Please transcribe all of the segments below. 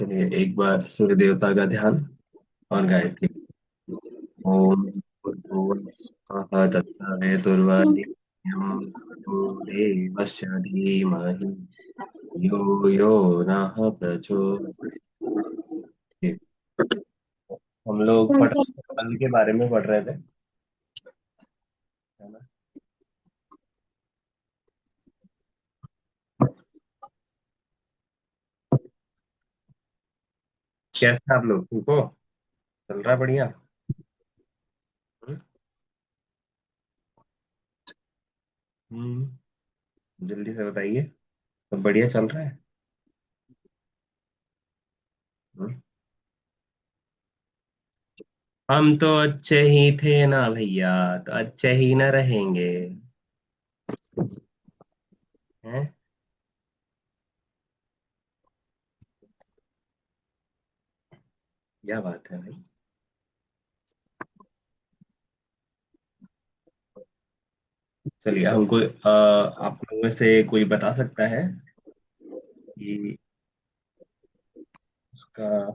चलिए एक बार सूर्य देवता का ध्यान और गायत्री। ओम भूर्भुवः तत्सवितुर्वरेण्यं भर्गो देवस्य धीमहि यो यो नः प्रचोदयात्। हम लोग पटल के बारे में पढ़ रहे थे, है ना? कैसे आप लोग ठीक हो? चल रहा है बढ़िया? हम्म। हम्म, जल्दी से बताइए। सब बढ़िया चल रहा है? हम्म। हम तो अच्छे ही थे ना भैया, तो अच्छे ही ना रहेंगे। हैं? क्या बात है भाई। चलिए हमको आप लोगों में से कोई बता सकता है कि उसका।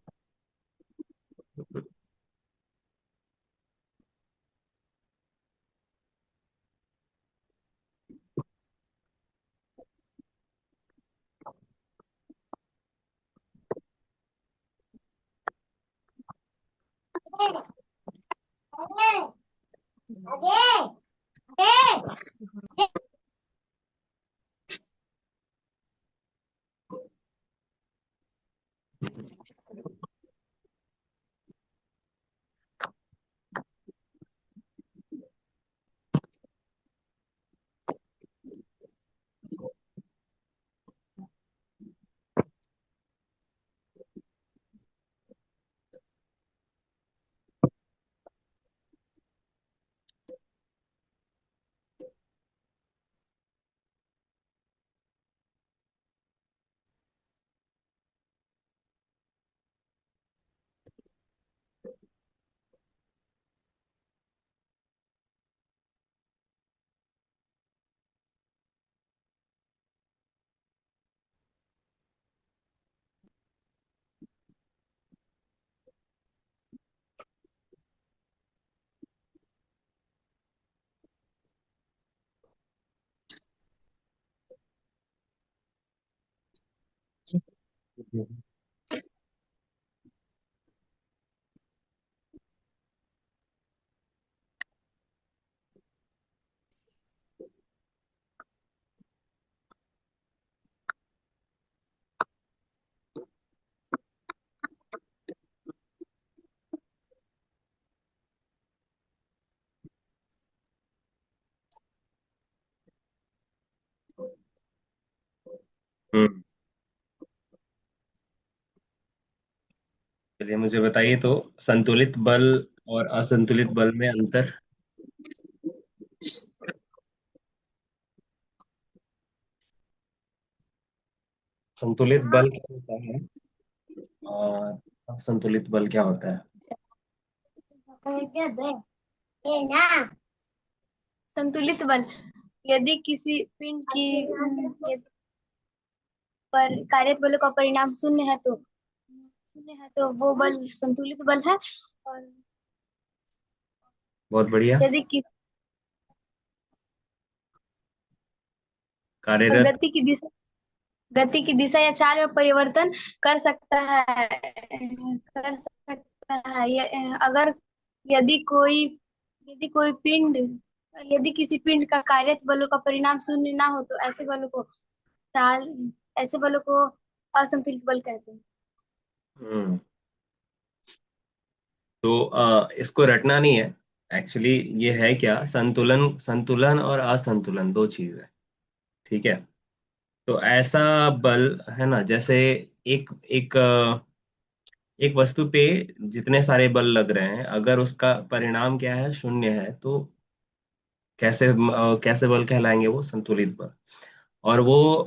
हम्म। चलिए मुझे बताइए तो, संतुलित बल और असंतुलित बल में अंतर। संतुलित बल क्या होता है और असंतुलित बल क्या होता है? संतुलित बल, यदि किसी पिंड की यदि पर कार्यरत बलों का परिणाम शून्य है तो वो बल संतुलित बल है। और बहुत बढ़िया। यदि कि और कार्यरत। गति की दिशा या चाल में परिवर्तन कर सकता है कर सकता है अगर यदि कोई यदि कोई पिंड यदि किसी पिंड का कार्यरत बलों का परिणाम शून्य ना हो तो चाल ऐसे बलों को असंतुलित बल कहते हैं। हम्म। तो इसको रटना नहीं है। एक्चुअली ये है क्या, संतुलन संतुलन और असंतुलन दो चीज है। ठीक है। तो ऐसा बल है ना, जैसे एक एक एक वस्तु पे जितने सारे बल लग रहे हैं, अगर उसका परिणाम क्या है, शून्य है, तो कैसे बल कहलाएंगे? वो संतुलित बल। और वो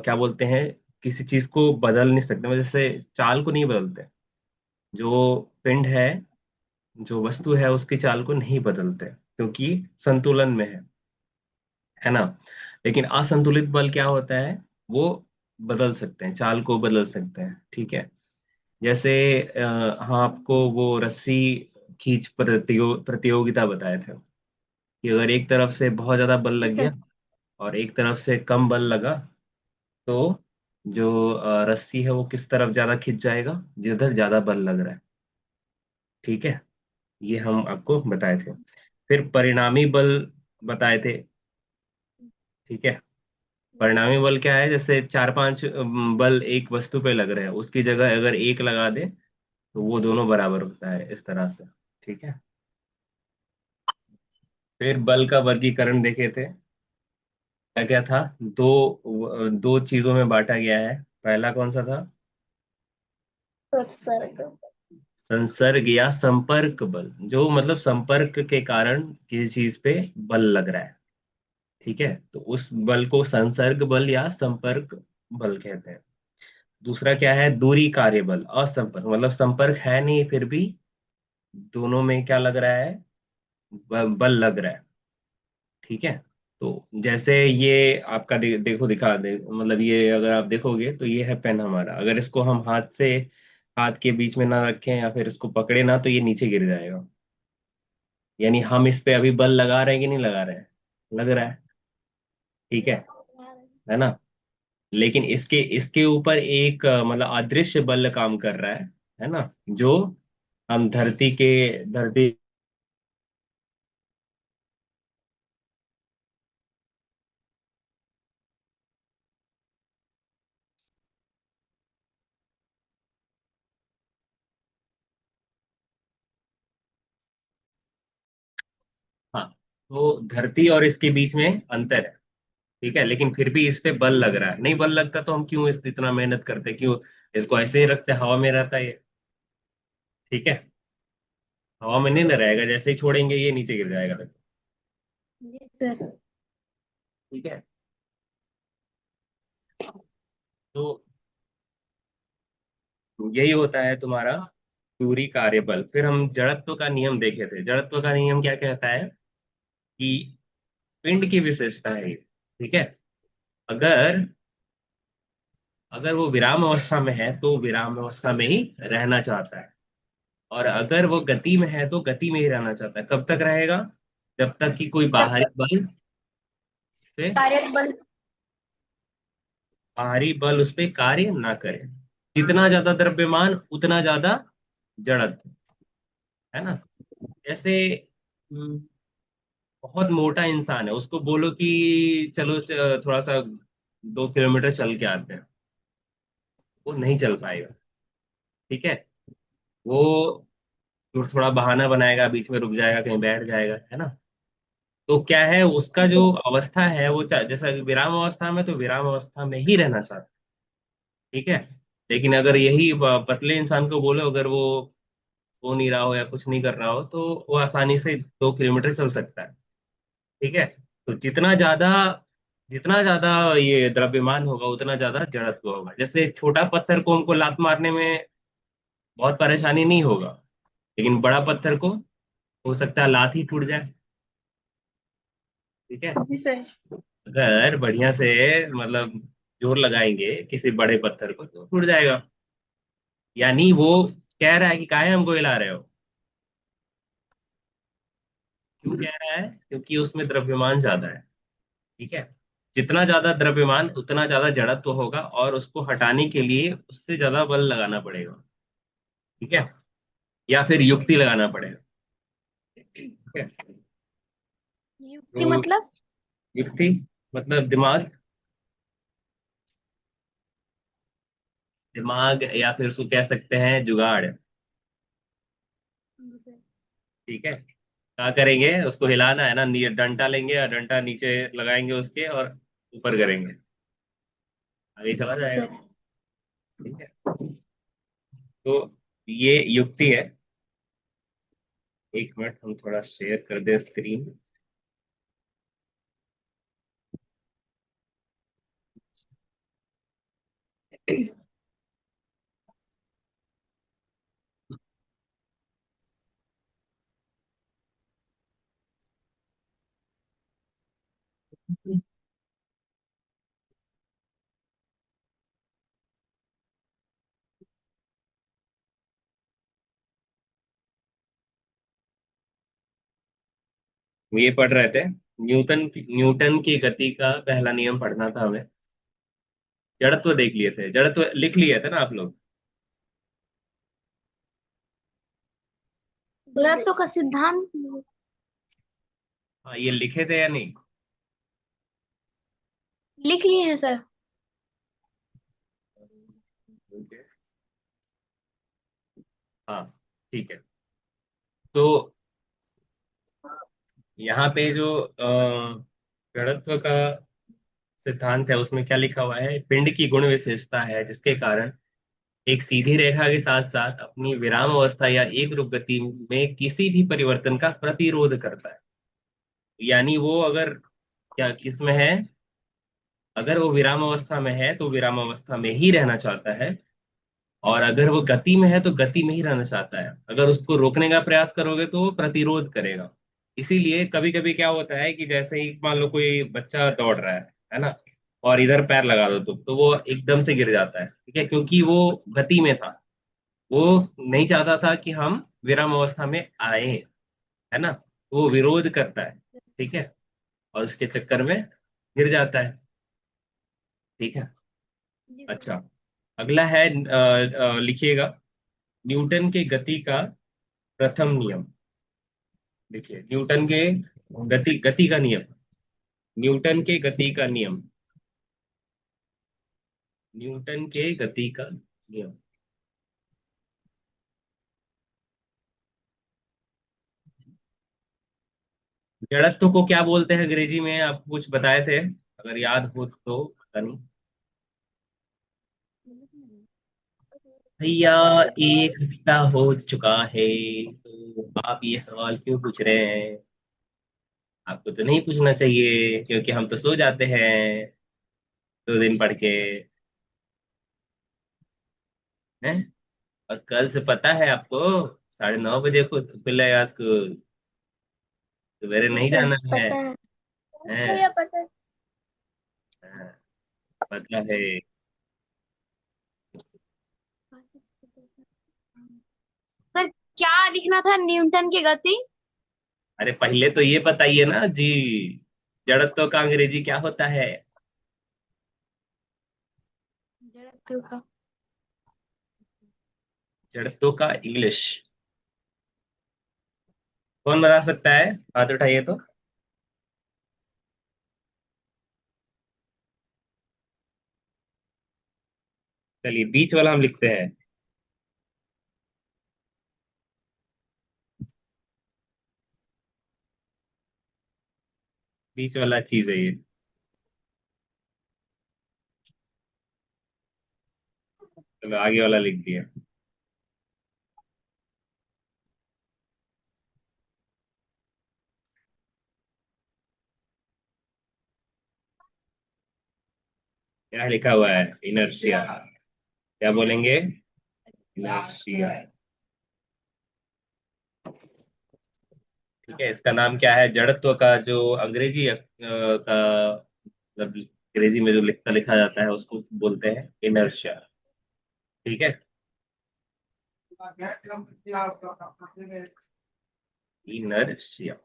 क्या बोलते हैं, किसी चीज को बदल नहीं सकते, मतलब जैसे चाल को नहीं बदलते। जो पिंड है, जो वस्तु है, उसकी चाल को नहीं बदलते क्योंकि संतुलन में है ना। लेकिन असंतुलित बल क्या होता है? वो बदल सकते हैं, चाल को बदल सकते हैं। ठीक है। जैसे हाँ, आपको वो रस्सी खींच प्रतियोगिता बताए थे कि अगर एक तरफ से बहुत ज्यादा बल जी लग सर। गया और एक तरफ से कम बल लगा, तो जो रस्सी है वो किस तरफ ज्यादा खिंच जाएगा, जिधर ज्यादा बल लग रहा है। ठीक है, ये हम आपको बताए थे। फिर परिणामी बल बताए थे। ठीक है, परिणामी बल क्या है, जैसे चार पांच बल एक वस्तु पे लग रहे हैं, उसकी जगह अगर एक लगा दे तो वो दोनों बराबर होता है, इस तरह से। ठीक है, फिर बल का वर्गीकरण देखे थे। क्या क्या था, दो चीजों में बांटा गया है। पहला कौन सा था? सर। संसर्ग या संपर्क बल, जो मतलब संपर्क के कारण किसी चीज पे बल लग रहा है। ठीक है, तो उस बल को संसर्ग बल या संपर्क बल कहते हैं। दूसरा क्या है, दूरी कार्य बल, असंपर्क मतलब संपर्क है नहीं फिर भी दोनों में क्या लग रहा है, बल लग रहा है। ठीक है, तो जैसे ये आपका देखो दिखा दे, मतलब ये अगर आप देखोगे तो ये है पेन हमारा, अगर इसको हम हाथ के बीच में ना रखें या फिर इसको पकड़े ना, तो ये नीचे गिर जाएगा। यानी हम इस पे अभी बल लगा रहे हैं कि नहीं लगा रहे हैं? लग रहा है। ठीक है ना? लेकिन इसके इसके ऊपर एक मतलब अदृश्य बल काम कर रहा है ना, जो हम धरती। हाँ, तो धरती और इसके बीच में अंतर है। ठीक है, लेकिन फिर भी इस पे बल लग रहा है, नहीं बल लगता तो हम क्यों इस इतना मेहनत करते, क्यों इसको ऐसे ही रखते, हवा में रहता है ये। ठीक है, हवा में नहीं ना रहेगा, जैसे ही छोड़ेंगे ये नीचे गिर जाएगा। जी सर। ठीक है, तो यही होता है तुम्हारा दूरी कार्य बल। फिर हम जड़त्व का नियम देखे थे। जड़त्व का नियम क्या कहता है कि पिंड की विशेषता है ये। ठीक है, अगर अगर वो विराम अवस्था में है तो विराम अवस्था में ही रहना चाहता है, और अगर वो गति में है तो गति में ही रहना चाहता है। कब तक रहेगा? जब तक कि कोई जब तक पे कार्य बल। बाहरी बल उस पे कार्य ना करे। जितना ज्यादा द्रव्यमान उतना ज्यादा जड़त्व, है ना? जैसे हम्म, बहुत मोटा इंसान है, उसको बोलो कि चलो थोड़ा सा 2 किलोमीटर चल के आते हैं, वो नहीं चल पाएगा। ठीक है, वो थोड़ा बहाना बनाएगा, बीच में रुक जाएगा, कहीं बैठ जाएगा, है ना? तो क्या है उसका जो अवस्था है, वो जैसा विराम अवस्था में, तो विराम अवस्था में ही रहना चाहता है। ठीक है, लेकिन अगर यही पतले इंसान को बोलो, अगर वो सो नहीं रहा हो या कुछ नहीं कर रहा हो, तो वो आसानी से 2 किलोमीटर चल सकता है। ठीक है, तो जितना ज्यादा ये द्रव्यमान होगा उतना ज्यादा जड़त्व होगा। जैसे छोटा पत्थर को हमको लात मारने में बहुत परेशानी नहीं होगा, लेकिन बड़ा पत्थर को हो सकता है लात ही टूट जाए। ठीक है, जी सर। अगर बढ़िया से मतलब जोर लगाएंगे किसी बड़े पत्थर को तो टूट जाएगा। यानी वो कह रहा है कि काहे हमको हिला रहे हो। क्यों कह रहा है? क्योंकि उसमें द्रव्यमान ज्यादा है। ठीक है, जितना ज्यादा द्रव्यमान उतना ज्यादा जड़त्व होगा, और उसको हटाने के लिए उससे ज्यादा बल लगाना पड़ेगा। ठीक है, या फिर युक्ति लगाना पड़ेगा। ठीक है, युक्ति तो मतलब। युक्ति मतलब दिमाग। दिमाग या फिर उसको कह सकते हैं जुगाड़। जी सर। ठीक है, क्या करेंगे, उसको हिलाना है ना, डंडा लेंगे और डंडा नीचे लगाएंगे उसके और ऊपर करेंगे, आगे चला जी जाएगा। सर। ठीक है, तो ये युक्ति है। एक मिनट, हम थोड़ा शेयर कर दें स्क्रीन। ये पढ़ रहे थे। न्यूटन की गति का पहला नियम पढ़ना था हमें। जड़त्व देख लिए थे, जड़त्व लिख लिए थे ना आप लोग? गुरुत्व का सिद्धांत हाँ, ये लिखे थे या नहीं? लिख लिए हैं सर। Okay. हाँ, ठीक है। तो यहाँ पे जो जड़त्व का सिद्धांत है उसमें क्या लिखा हुआ है, पिंड की गुण विशेषता है जिसके कारण एक सीधी रेखा के साथ साथ अपनी विराम अवस्था या एक रूप गति में किसी भी परिवर्तन का प्रतिरोध करता है। यानी वो अगर क्या किस में है, अगर वो विराम अवस्था में है तो विराम अवस्था में ही रहना चाहता है, और अगर वो गति में है तो गति में ही रहना चाहता है। अगर उसको रोकने का प्रयास करोगे तो वो प्रतिरोध करेगा। इसीलिए कभी कभी क्या होता है कि जैसे ही मान लो कोई बच्चा दौड़ रहा है ना, और इधर पैर लगा दो तो वो एकदम से गिर जाता है, ठीक है, क्योंकि वो गति में था। वो नहीं चाहता था कि हम विराम अवस्था में आए, है ना, तो वो विरोध करता है, ठीक है, और उसके चक्कर में गिर जाता है। ठीक है। जी सर। अच्छा, अगला है लिखिएगा, न्यूटन के गति का प्रथम नियम। देखिए, न्यूटन के गति गति का नियम, न्यूटन के गति का नियम, न्यूटन के गति का नियम। जड़त्व को क्या बोलते हैं अंग्रेजी में, आप कुछ बताए थे, अगर याद हो तो पता नहीं। भैया, एक हफ्ता हो चुका है, तो आप ये सवाल क्यों पूछ रहे हैं? आपको तो नहीं पूछना चाहिए क्योंकि हम तो सो जाते हैं 2 दिन पढ़ के, हैं। और कल से पता है आपको, 9:30 को खुलेगा स्कूल, सवेरे जी नहीं सर जाना है। पता है। हैं? भैया पता है। हाँ, पता है। सर क्या लिखना था न्यूटन की गति। अरे पहले तो ये बताइए ना जी, जड़त्व का अंग्रेजी क्या होता है? जड़त्व का जड़त्व का इंग्लिश कौन बता सकता है? हाथ उठाइए तो। चलिए, बीच वाला हम लिखते हैं। बीच वाला चीज है ये। चलो, आगे वाला लिख दिया। क्या लिखा हुआ है? इनर्शिया। क्या बोलेंगे? इनर्शिया। ठीक है, इसका नाम क्या है? जड़त्व का जो अंग्रेजी का मतलब अंग्रेजी में जो लिखता लिखा जाता है उसको बोलते हैं इनर्शिया। ठीक है। इनर्शिया।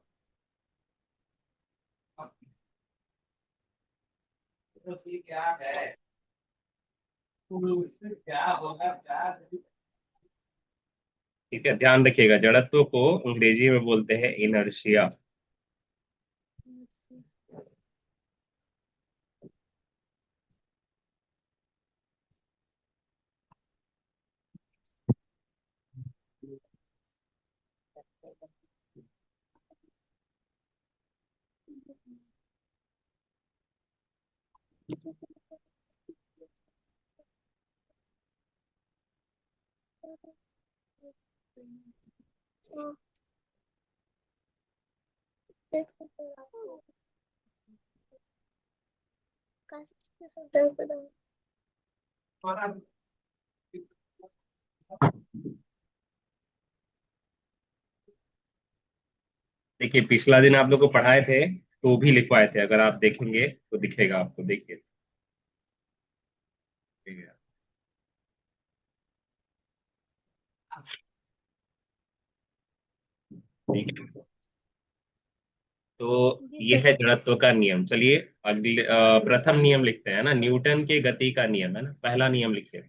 ठीक है, ध्यान रखिएगा, जड़त्व को अंग्रेजी में बोलते हैं इनर्शिया। देखिए, पिछला दिन आप लोग को पढ़ाए थे तो भी लिखवाए थे, अगर आप देखेंगे तो दिखेगा आपको, देखिए। ठीक है। ठीक है। तो जी ये सर। है जड़त्व का नियम। चलिए अगले प्रथम नियम लिखते हैं ना, न्यूटन के गति का नियम है ना, पहला नियम लिखिए।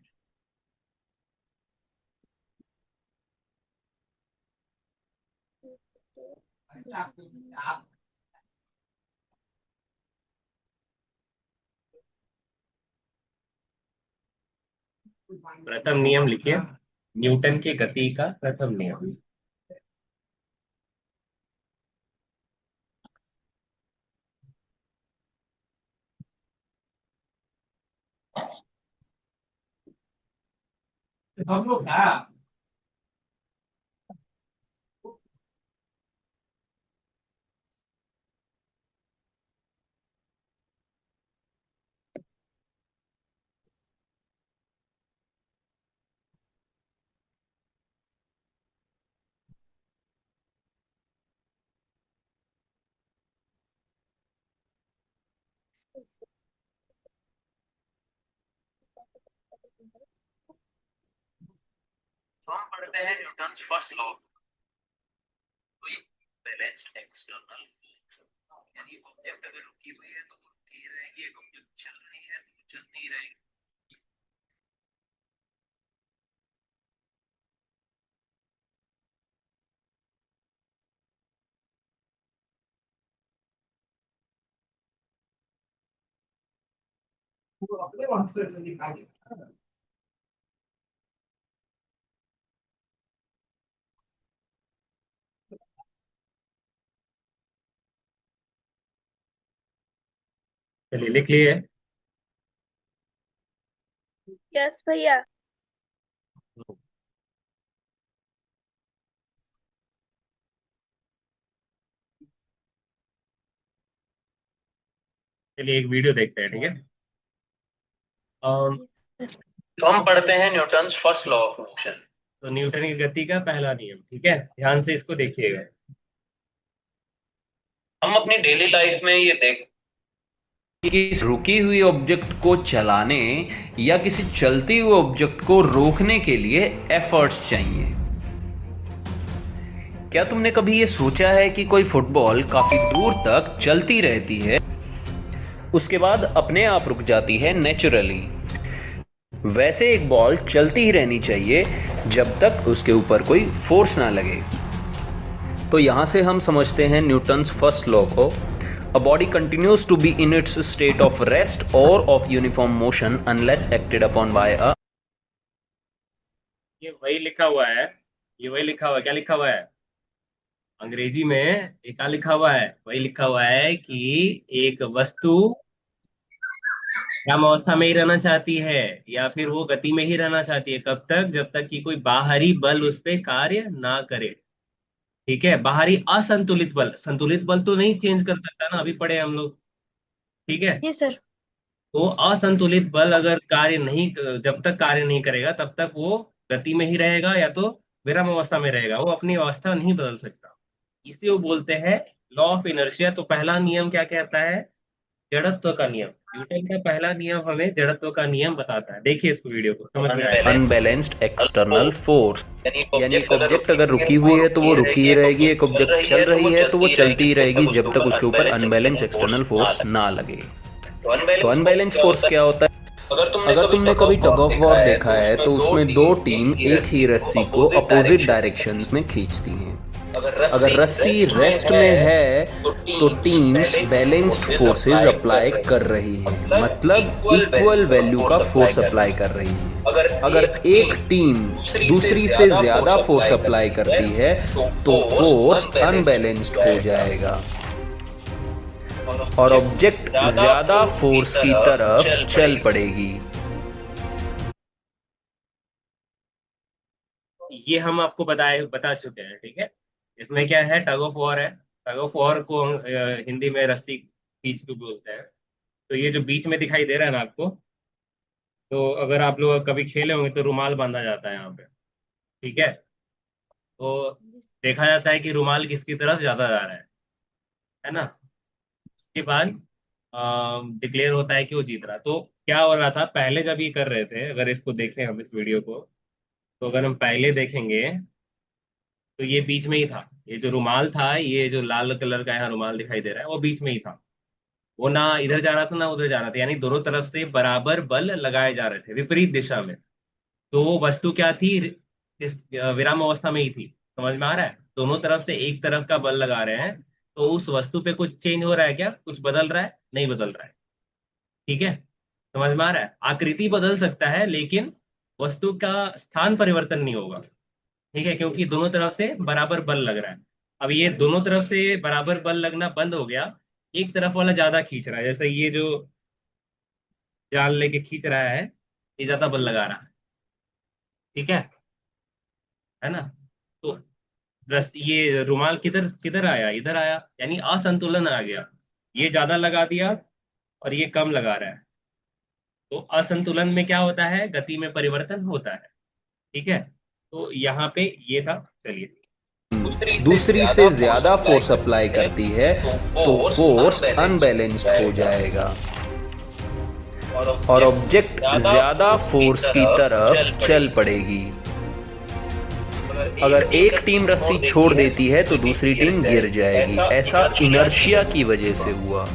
प्रथम नियम लिखिए, न्यूटन के गति का प्रथम नियम। तो हम पढ़ते हैं न्यूटन फर्स्ट लॉ। कोई बैलेंस्ड एक्सटर्नल फोर्स, यानी ऑब्जेक्ट अगर रुकी हुई है तो वो रुकी ही रहेगी, एक ऑब्जेक्ट चल रही है तो वो चलती ही रहेगी। चलिए लिख लिए। यस भैया। चलिए एक वीडियो देखते हैं, ठीक है। तो हम पढ़ते हैं Newton first law of motion. तो न्यूटन की गति का पहला नियम, ठीक है, ध्यान से इसको देखिएगा। हम अपनी डेली लाइफ में ये देख कि रुकी हुई ऑब्जेक्ट को चलाने या किसी चलती हुई ऑब्जेक्ट को रोकने के लिए एफर्ट्स चाहिए। क्या तुमने कभी ये सोचा है कि कोई फुटबॉल काफी दूर तक चलती रहती है, उसके बाद अपने आप रुक जाती है नेचुरली? वैसे एक बॉल चलती ही रहनी चाहिए जब तक उसके ऊपर कोई फोर्स ना लगे। तो यहां से हम समझते हैं न्यूटन्स फर्स्ट लॉ को। A body continues to be in its state of rest or of uniform motion unless acted upon by a. ये वही लिखा हुआ है, ये वही लिखा हुआ है, क्या लिखा हुआ है अंग्रेजी में, ये क्या लिखा हुआ है, वही लिखा हुआ है कि एक वस्तु विराम अवस्था में ही रहना चाहती है, या फिर वो गति में ही रहना चाहती है, कब तक, जब तक कि कोई बाहरी बल उस पे कार्य ना करे। ठीक है, बाहरी असंतुलित बल, संतुलित बल तो नहीं चेंज कर सकता ना, अभी पढ़े हम लोग। ठीक है, जी सर। तो असंतुलित बल अगर कार्य नहीं, जब तक कार्य नहीं करेगा तब तक वो गति में ही रहेगा या तो विराम अवस्था में रहेगा, वो अपनी अवस्था नहीं बदल सकता। इसे वो बोलते हैं लॉ ऑफ इनर्शिया। तो पहला नियम क्या कहता है, जड़त्व का नियम। न्यूटन का पहला नियम हमें जड़त्व का नियम बताता है। देखिए इसको, वीडियो को समझ में आएगा। अनबैलेंस्ड एक्सटर्नल फोर्स, यानी एक ऑब्जेक्ट अगर रुकी हुई है तो वो रुकी ही रहेगी, एक ऑब्जेक्ट चल रही है तो वो चलती ही रहेगी जब तक उसके ऊपर अनबैलेंस एक्सटर्नल फोर्स ना लगे। तो अनबैलेंस फोर्स क्या होता है? अगर तुमने कभी टग ऑफ वॉर देखा है तो उसमें दो टीम एक ही रस्सी को अपोजिट डायरेक्शंस में खींचती हैं। अगर रस्सी रेस्ट में है तो टीम्स बैलेंस्ड फोर्सेस अप्लाई कर रही हैं, मतलब इक्वल वैल्यू का फोर्स अप्लाई कर रही है। अगर एक टीम दूसरी से ज्यादा फोर्स अप्लाई करती है तो फोर्स अनबैलेंस्ड हो जाएगा और ऑब्जेक्ट ज्यादा फोर्स की तरफ चल पड़ेगी। ये हम आपको बता चुके हैं, ठीक है। इसमें क्या है, टग ऑफ वॉर है। टग ऑफ वॉर को हम, हिंदी में रस्सी खींच को बोलते हैं। तो ये जो बीच में दिखाई दे रहा है ना आपको, तो अगर आप लोग कभी खेले होंगे तो रुमाल बांधा जाता है यहाँ पे, ठीक है। तो देखा जाता है कि रुमाल किसकी तरफ ज्यादा जा रहा है ना। उसके बाद डिक्लेयर होता है कि वो जीत रहा। तो क्या हो रहा था पहले जब ये कर रहे थे, अगर इसको देखें हम इस वीडियो को, तो अगर हम पहले देखेंगे तो ये बीच में ही था। ये जो रुमाल था, ये जो लाल कलर का यहाँ रुमाल दिखाई दे रहा है, वो बीच में ही था। वो ना इधर जा रहा था ना उधर जा रहा था, यानी दोनों तरफ से बराबर बल लगाए जा रहे थे विपरीत दिशा में। तो वो वस्तु क्या थी, इस विराम अवस्था में ही थी। समझ में आ रहा है? दोनों तरफ से एक तरफ का बल लगा रहे हैं, तो उस वस्तु पे कुछ चेंज हो रहा है क्या, कुछ बदल रहा है? नहीं बदल रहा है। ठीक है, समझ में आ रहा है? आकृति बदल सकता है लेकिन वस्तु का स्थान परिवर्तन नहीं होगा। ठीक है, क्योंकि दोनों तरफ से बराबर बल लग रहा है। अब ये दोनों तरफ से बराबर बल लगना बंद हो गया, एक तरफ वाला ज्यादा खींच रहा है, जैसे ये जो जाल लेके खींच रहा है, ये ज्यादा बल लगा रहा है। ठीक है ना? तो रस ये रुमाल किधर किधर आया, इधर आया, यानी असंतुलन आ गया। ये ज्यादा लगा दिया और ये कम लगा रहा है। तो असंतुलन में क्या होता है, गति में परिवर्तन होता है। ठीक है, तो यहाँ पे ये था। चलिए, दूसरी से ज़्यादा फोर्स अप्लाई करती है तो फोर्स अनबैलेंस्ड हो जाएगा और ऑब्जेक्ट ज़्यादा फोर्स की तरफ चल पड़ेगी। अगर एक टीम रस्सी छोड़ देती है तो दूसरी टीम गिर जाएगी। ऐसा इनर्शिया की वजह से हुआ।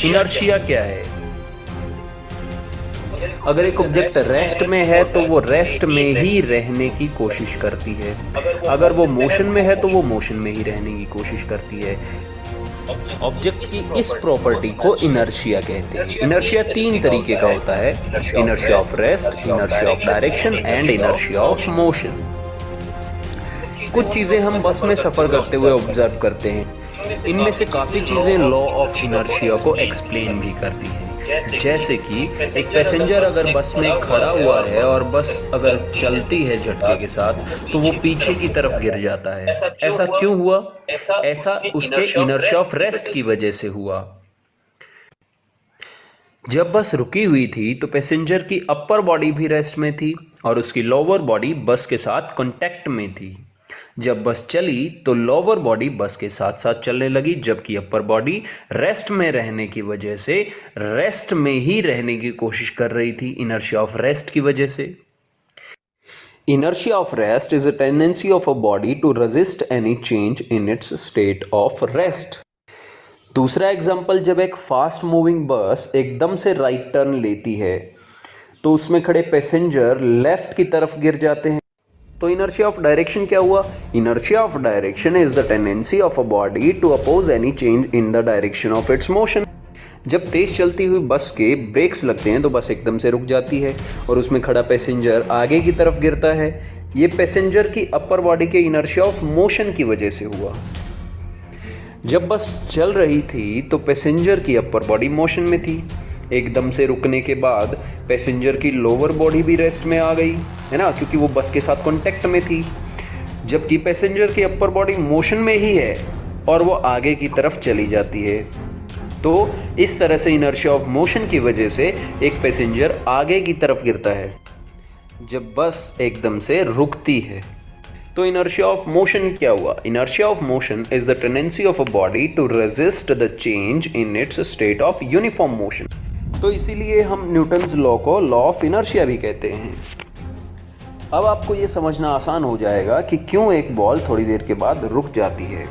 इनर्शिया क्या है? अगर एक ऑब्जेक्ट रेस्ट में है तो वो रेस्ट में ही रहने की कोशिश करती है। अगर वो मोशन में है तो वो मोशन में ही रहने की कोशिश करती है। ऑब्जेक्ट की इस प्रॉपर्टी को इनर्शिया कहते हैं। इनर्शिया तीन तरीके का होता है: inertia of rest, inertia of direction and inertia of motion. कुछ चीजें हम बस में सफर करते हुए ऑब्जर्व करते हैं। इनमें से काफी चीजें लॉ ऑफ इनर्शिया को एक्सप्लेन भी करती हैं। जैसे कि एक पैसेंजर अगर बस में खड़ा हुआ है और बस अगर चलती है झटके के साथ तो वो पीछे की तरफ गिर जाता है। ऐसा क्यों हुआ? ऐसा उसके इनर्शिया ऑफ रेस्ट की वजह से हुआ। जब बस रुकी हुई थी तो पैसेंजर की अपर बॉडी भी रेस्ट में थी और उसकी लोअर बॉडी बस के साथ कांटेक्ट में थी। जब बस चली तो लोअर बॉडी बस के साथ साथ चलने लगी, जबकि अपर बॉडी रेस्ट में रहने की वजह से रेस्ट में ही रहने की कोशिश कर रही थी, इनर्शिया ऑफ रेस्ट की वजह से। Inertia of rest is a tendency of a body to resist any change in its state of rest. दूसरा एग्जाम्पल, जब एक फास्ट मूविंग बस एकदम से राइट टर्न लेती है तो उसमें खड़े पैसेंजर लेफ्ट की तरफ गिर जाते हैं। तो इनर्शिया ऑफ डायरेक्शन क्या हुआ? Inertia of direction is the tendency of a body to oppose any change in the direction of its motion. जब तेज चलती हुई बस के ब्रेक्स लगते हैं तो बस एकदम से रुक जाती है और उसमें खड़ा पैसेंजर आगे की तरफ गिरता है। ये पैसेंजर की अपर बॉडी के इनर्शिया ऑफ मोशन की वजह से हुआ। जब बस चल रही थी तो पैसेंजर की अपर बॉडी मोशन में थी। एकदम से रुकने के बाद पैसेंजर की लोअर बॉडी भी रेस्ट में आ गई, है ना, क्योंकि वो बस के साथ कांटेक्ट में थी। जबकि पैसेंजर की अपर बॉडी मोशन में ही है और वो आगे की तरफ चली जाती है। तो इस तरह से इनर्शिया ऑफ मोशन की वजह से एक पैसेंजर आगे की तरफ गिरता है जब बस एकदम से रुकती है। तो इनर्शिया ऑफ मोशन क्या हुआ? Inertia of motion is the tendency of a body to resist the change in its state of uniform motion. तो इसीलिए हम न्यूटन्स लॉ को लॉ ऑफ इनर्शिया भी कहते हैं। अब आपको ये समझना आसान हो जाएगा कि क्यों एक बॉल थोड़ी देर के बाद रुक जाती है।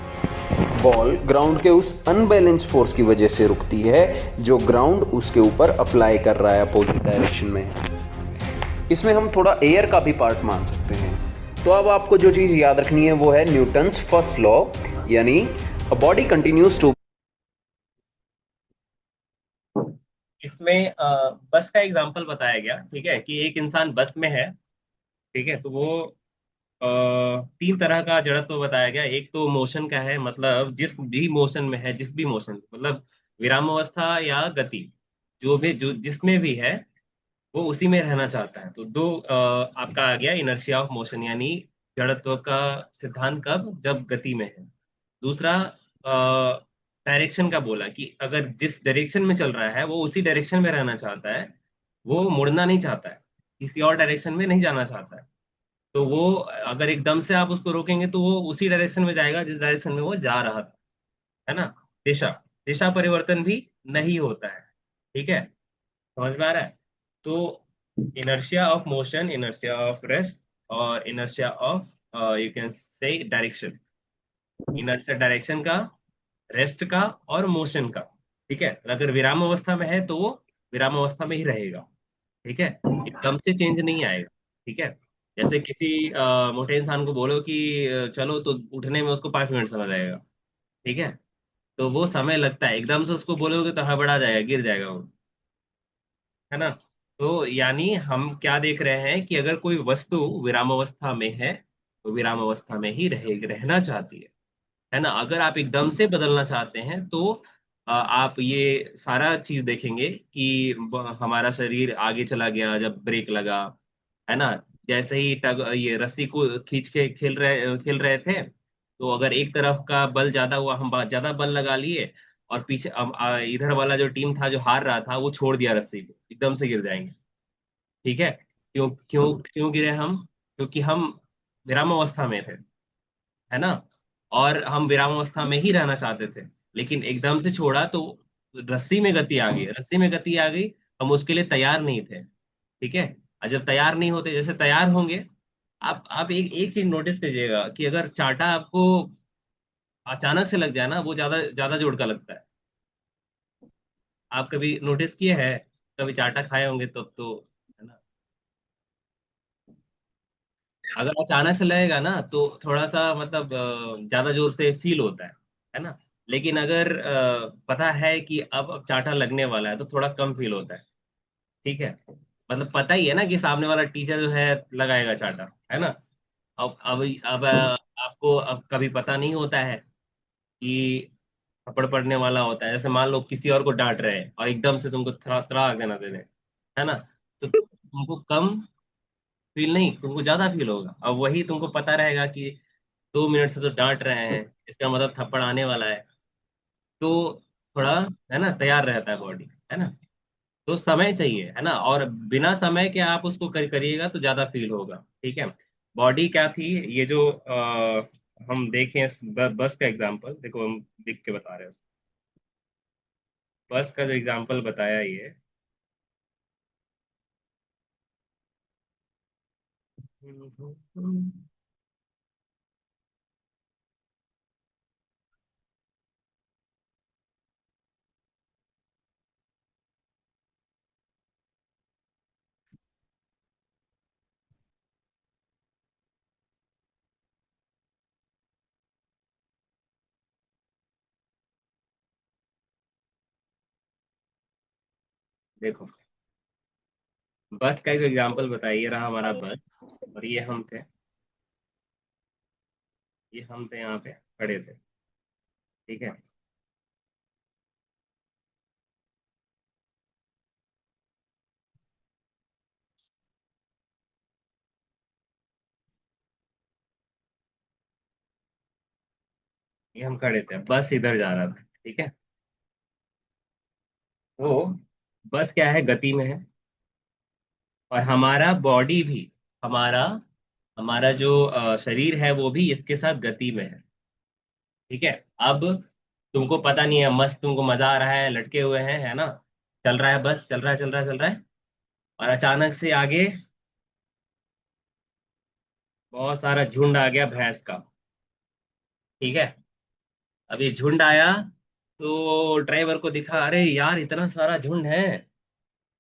बॉल ग्राउंड के उस अनबैलेंस फोर्स की वजह से रुकती है जो ग्राउंड उसके ऊपर अप्लाई कर रहा है अपोजिट डायरेक्शन में। इसमें हम थोड़ा एयर का भी पार्ट मान सकते हैं। तो अब आपको जो चीज़ याद रखनी है वो है न्यूटन्स फर्स्ट लॉ, यानी अ बॉडी कंटिन्यूज टू। इसमें बस का एग्जांपल बताया गया। ठीक है, कि एक इंसान बस में है। ठीक है, तो वो तीन तरह का जड़त्व बताया गया। एक तो मोशन का है, मतलब जिस भी मोशन में है, जिस भी मोशन मतलब विराम अवस्था या गति, जो भी जो जिसमें भी है वो उसी में रहना चाहता है। तो दो आपका आ गया इनर्शिया ऑफ मोशन, यानी जड़त्व का सिद्धांत कब, जब गति में है। दूसरा डायरेक्शन का बोला कि अगर जिस डायरेक्शन में चल रहा है वो उसी डायरेक्शन में रहना चाहता है, वो मुड़ना नहीं चाहता है, किसी और डायरेक्शन में नहीं जाना चाहता है। तो वो अगर एकदम से आप उसको रोकेंगे तो वो उसी डायरेक्शन में जाएगा जिस डायरेक्शन में वो जा रहा था, है ना? दिशा दिशा परिवर्तन भी नहीं होता है। ठीक है, समझ में आ रहा है? तो inertia of motion, inertia of rest और inertia of you can say direction, inertia direction का, रेस्ट का और मोशन का। ठीक है, अगर विराम अवस्था में है तो वो विराम अवस्था में ही रहेगा। ठीक है, एकदम से चेंज नहीं आएगा। ठीक है, जैसे किसी मोटे इंसान को बोलो कि चलो, तो उठने में उसको 5 मिनट समय लगेगा। ठीक है, तो वो समय लगता है। एकदम से उसको बोलोगे तो हड़बड़ा जाएगा, गिर जाएगा वो, है ना। तो यानी हम क्या देख रहे हैं कि अगर कोई वस्तु विराम अवस्था में है तो विराम अवस्था में ही रहना चाहती है ना। अगर आप एकदम से बदलना चाहते हैं तो आप ये सारा चीज देखेंगे कि हमारा शरीर आगे चला गया जब ब्रेक लगा, है ना। जैसे ही टग ये रस्सी को खींच के खेल रहे थे, तो अगर एक तरफ का बल ज्यादा हुआ, हम ज्यादा बल लगा लिए, और पीछे इधर वाला जो टीम था जो हार रहा था वो छोड़ दिया रस्सी को, एकदम से गिर जाएंगे। ठीक है, क्यों क्यों क्यों गिरे हम? क्योंकि हम विराम अवस्था में थे, है ना। और हम विराम अवस्था में ही रहना चाहते थे, लेकिन एकदम से छोड़ा तो रस्सी में गति आ गई, रस्सी में गति आ गई। हम उसके लिए तैयार नहीं थे। ठीक है, और जब तैयार नहीं होते, जैसे तैयार होंगे, आप एक एक चीज नोटिस कीजिएगा कि अगर चाटा आपको अचानक से लग जाए ना, वो ज्यादा ज्यादा जोर का लगता है। आप कभी नोटिस किए हैं? कभी चाटा खाए होंगे तब तो, है ना। अगर अचानक से लगेगा ना तो थोड़ा सा मतलब ज्यादा जोर से फील होता है ना। लेकिन अगर पता है कि अब चाटा लगने वाला है तो थोड़ा कम फील होता है। ठीक है, मतलब पता ही है ना कि सामने वाला टीचर जो है लगाएगा चाटा, है ना। अब आपको अब कभी पता नहीं होता है कि थप्पड़ पड़ने वाला होता है। जैसे मान लो किसी और को डांट रहे हैं और एकदम से तुमको तड़ाक देना दे दे, है ना, तो तुमको कम फील नहीं, तुमको ज्यादा फील होगा। अब वही तुमको पता रहेगा कि 2 मिनट से तो डांट रहे हैं, इसका मतलब थप्पड़ आने वाला है। तो थोड़ा, है ना, तैयार रहता है बॉडी, है ना। तो समय चाहिए, है ना, और बिना समय के आप उसको करिएगा तो ज्यादा फील होगा। ठीक है, बॉडी क्या थी, ये जो हम देखें बस का एग्जांपल देखो, हम लिख के बता रहे हैं। बस का जो एग्जांपल बताया ये, देखो, बस का एक एग्जांपल बताइए, रहा हमारा बस, और ये हम थे यहाँ पे खड़े थे। ठीक है, ये हम खड़े थे, बस इधर जा रहा था। ठीक है, वो बस क्या है, गति में है, और हमारा बॉडी भी, हमारा हमारा जो शरीर है वो भी इसके साथ गति में है। ठीक है, अब तुमको पता नहीं है, मस्त तुमको मजा आ रहा है, लटके हुए हैं, है ना, चल रहा है, बस चल रहा है, चल रहा है, चल रहा है, और अचानक से आगे बहुत सारा झुंड आ गया भैंस का। ठीक है, अब ये झुंड आया तो ड्राइवर को दिखा, अरे यार इतना सारा झुंड है,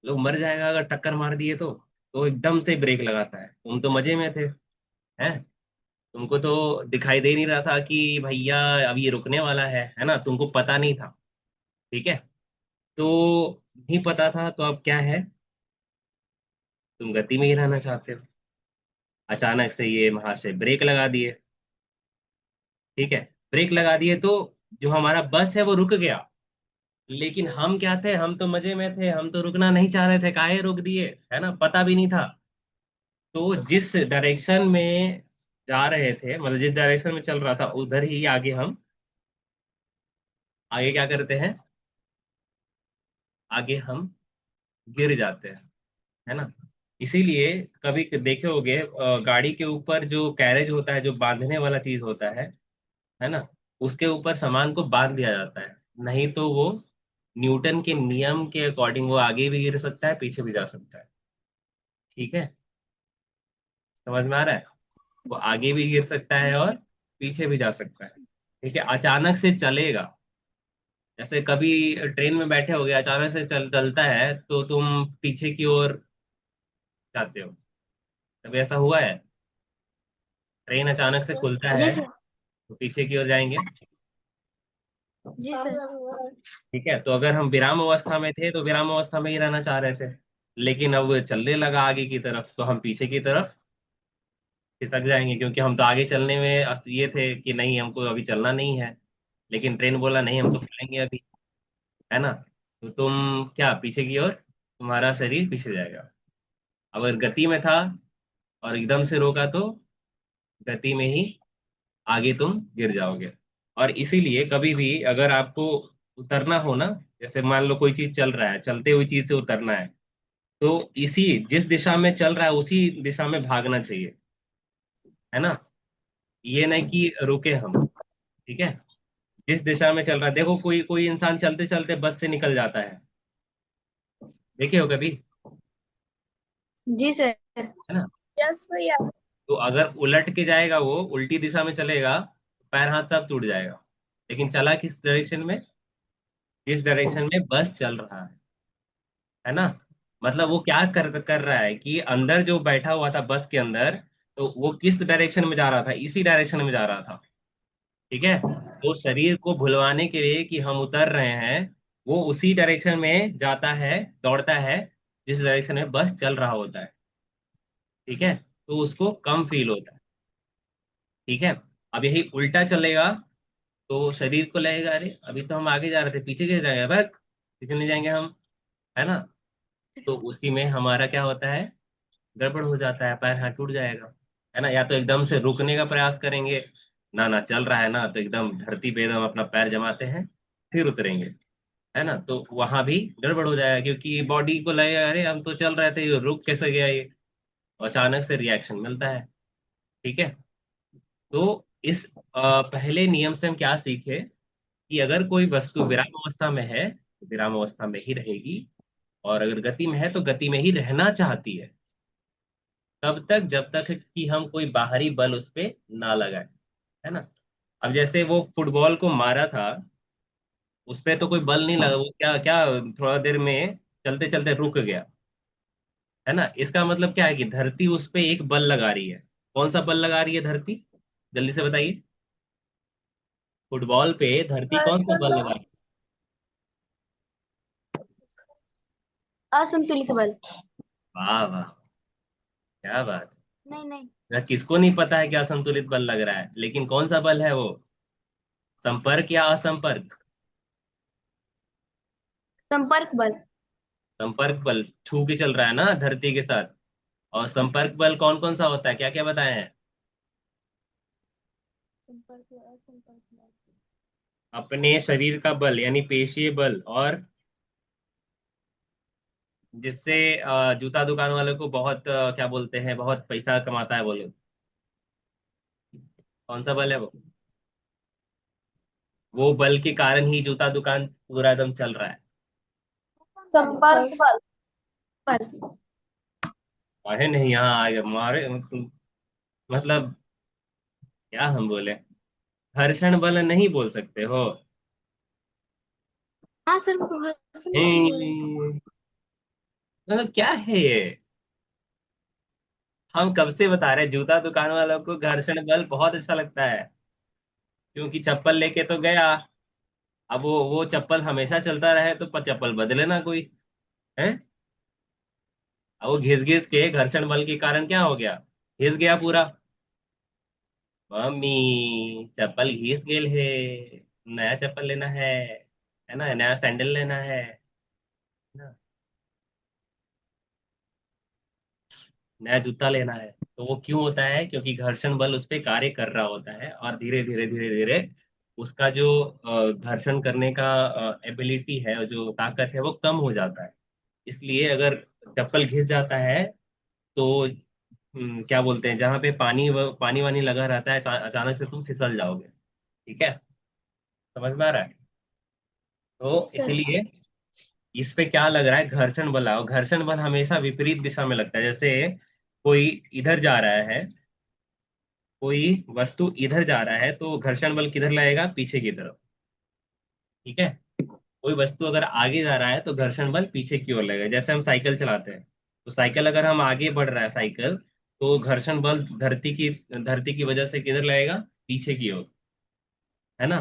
लोग मर जाएगा अगर टक्कर मार दिए तो एकदम से ब्रेक लगाता है। तुम तो मजे में थे, हैं, तुमको तो दिखाई दे नहीं रहा था कि भैया अब ये रुकने वाला है ना, तुमको पता नहीं था। ठीक है, तो नहीं पता था तो अब क्या है, तुम गति में ही रहना चाहते हो। अचानक से ये महाशय ब्रेक लगा दिए। ठीक है, ब्रेक लगा दिए तो जो हमारा बस है वो रुक गया। लेकिन हम क्या थे, हम तो मजे में थे, हम तो रुकना नहीं चाह रहे थे, काहे रोक दिए, है ना, पता भी नहीं था। तो जिस डायरेक्शन में जा रहे थे, मतलब जिस डायरेक्शन में चल रहा था उधर ही आगे हम, आगे क्या करते हैं, आगे हम गिर जाते हैं, है ना। इसीलिए कभी देखे होगे गाड़ी के ऊपर जो कैरेज होता है, जो बांधने वाला चीज होता है ना, उसके ऊपर सामान को बांध दिया जाता है। नहीं तो वो न्यूटन के नियम के अकॉर्डिंग वो आगे भी गिर सकता है, पीछे भी जा सकता है। ठीक है, समझ में आ रहा है, वो आगे भी गिर सकता है और पीछे भी जा सकता है। ठीक है, अचानक से चलेगा। जैसे कभी ट्रेन में बैठे हो गए, अचानक से चलता है तो तुम पीछे की ओर जाते हो। कभी ऐसा हुआ है? ट्रेन अचानक से खुलता जी है सर। तो पीछे की ओर जाएंगे। जी सर। ठीक है, तो अगर हम विराम अवस्था में थे तो विराम अवस्था में ही रहना चाह रहे थे, लेकिन अब चलने लगा आगे की तरफ तो हम पीछे की तरफ खिसक जाएंगे, क्योंकि हम तो आगे चलने में ये थे कि नहीं, हमको अभी चलना नहीं है। लेकिन ट्रेन बोला नहीं, हम तो चलेंगे अभी, है ना। तो तुम क्या, पीछे की ओर, तुम्हारा शरीर पीछे जाएगा। अगर गति में था और एकदम से रोका तो गति में ही आगे तुम गिर जाओगे। और इसीलिए कभी भी अगर आपको उतरना हो ना, जैसे मान लो कोई चीज चल रहा है, चलते हुई चीज से उतरना है, तो इसी जिस दिशा में चल रहा है उसी दिशा में भागना चाहिए, है ना। ये नहीं कि रुके हम। ठीक है, जिस दिशा में चल रहा है, देखो कोई कोई इंसान चलते चलते बस से निकल जाता है, देखे हो कभी? जी सर। है ना। यस भैया। तो अगर उलट के जाएगा, वो उल्टी दिशा में चलेगा, पैर हाथ सब टूट जाएगा। लेकिन चला किस डायरेक्शन में? जिस डायरेक्शन में बस चल रहा है ना। मतलब वो क्या कर रहा है कि अंदर जो बैठा हुआ था बस के अंदर, तो वो किस डायरेक्शन में जा रहा था? इसी डायरेक्शन में जा रहा था। ठीक है, तो शरीर को भुलवाने के लिए कि हम उतर रहे हैं, वो उसी डायरेक्शन में जाता है, दौड़ता है, जिस डायरेक्शन में बस चल रहा होता है। ठीक है, तो उसको कम फील होता है। ठीक है, अब यही उल्टा चलेगा तो शरीर को लगेगा अरे अभी तो हम आगे जा रहे थे, पीछे कैसे जाएंगे, बस पीछे नहीं जाएंगे हम, है ना। तो उसी में हमारा क्या होता है, गड़बड़ हो जाता है, पैर हाथ टूट जाएगा, है ना। या तो एकदम से रुकने का प्रयास करेंगे, ना ना चल रहा है ना, तो एकदम धरती पे एकदम अपना पैर जमाते हैं, फिर उतरेंगे, है ना। तो वहां भी गड़बड़ हो जाएगा, क्योंकि बॉडी को लगेगा अरे हम तो चल रहे थे, ये रुक कैसे गया ये। अचानक से रिएक्शन मिलता है। ठीक है, तो इस पहले नियम से हम क्या सीखे कि अगर कोई वस्तु विराम अवस्था में है तो विराम अवस्था में ही रहेगी, और अगर गति में है तो गति में ही रहना चाहती है, तब तक जब तक कि हम कोई बाहरी बल उस पे ना लगाए, है ना। अब जैसे वो फुटबॉल को मारा था, उस पे तो कोई बल नहीं लगा, वो क्या क्या थोड़ा देर में चलते चलते रुक गया, है ना। इसका मतलब क्या है कि धरती उस पे एक बल लगा रही है। कौन सा बल लगा रही है धरती? जल्दी से बताइए। फुटबॉल पे धरती कौन सा बल लगा रही असंतुलित बल। है? वाह वाह, क्या बात। नहीं नहीं। ना किसको नहीं पता है कि असंतुलित बल लग रहा है, लेकिन कौन सा बल है वो? संपर्क या असंपर्क? संपर्क बल। संपर्क बल, छू के चल रहा है ना धरती के साथ। और संपर्क बल कौन कौन सा होता है, क्या क्या बताए हैं? संपर्क असंपर्क बल। अपने शरीर का बल यानी पेशीय बल, और जिससे जूता दुकान वाले को बहुत क्या बोलते हैं, बहुत पैसा कमाता है वो लोग, कौन सा बल है वो बल के कारण ही जूता दुकान पूरा एकदम चल रहा है। संपर्क बल। बल। अरे नहीं, यहाँ आएगा मारे मतलब क्या हम बोले, घर्षण बल नहीं बोल सकते हो। हाँ सर वो तो मतलब क्या है ये? हम कब से बता रहे हैं, जूता दुकान वालों को घर्षण बल बहुत अच्छा लगता है, क्योंकि चप्पल लेके तो गया, अब वो चप्पल हमेशा चलता रहे तो चप्पल बदले ना कोई, है। अब वो घिस घिस के घर्षण बल के कारण क्या हो गया, घिस गया पूरा। मम्मी, चप्पल घिस गेल है, नया चप्पल लेना है ना, नया सैंडल लेना है ना, नया जूता लेना है। तो वो क्यों होता है? क्योंकि घर्षण बल उस पर कार्य कर रहा होता है, और धीरे धीरे धीरे धीरे उसका जो घर्षण करने का एबिलिटी है, जो ताकत है, वो कम हो जाता है। इसलिए अगर चप्पल घिस जाता है तो क्या बोलते हैं, जहाँ पे पानी वानी लगा रहता है, अचानक से तुम फिसल जाओगे। ठीक है, समझ में आ रहा है? तो सर। इसीलिए इस पे क्या लग रहा है, घर्षण बल आओ। घर्षण बल हमेशा विपरीत दिशा में लगता है। जैसे कोई इधर जा रहा है, कोई वस्तु इधर जा रहा है तो घर्षण बल किधर लगेगा, पीछे की तरफ। ठीक है। कोई वस्तु अगर आगे जा रहा है तो घर्षण बल पीछे की ओर लगेगा। जैसे हम साइकिल चलाते हैं, तो साइकिल अगर हम आगे बढ़ रहा है साइकिल, तो घर्षण बल धरती की वजह से किधर लगेगा, पीछे की ओर, है ना।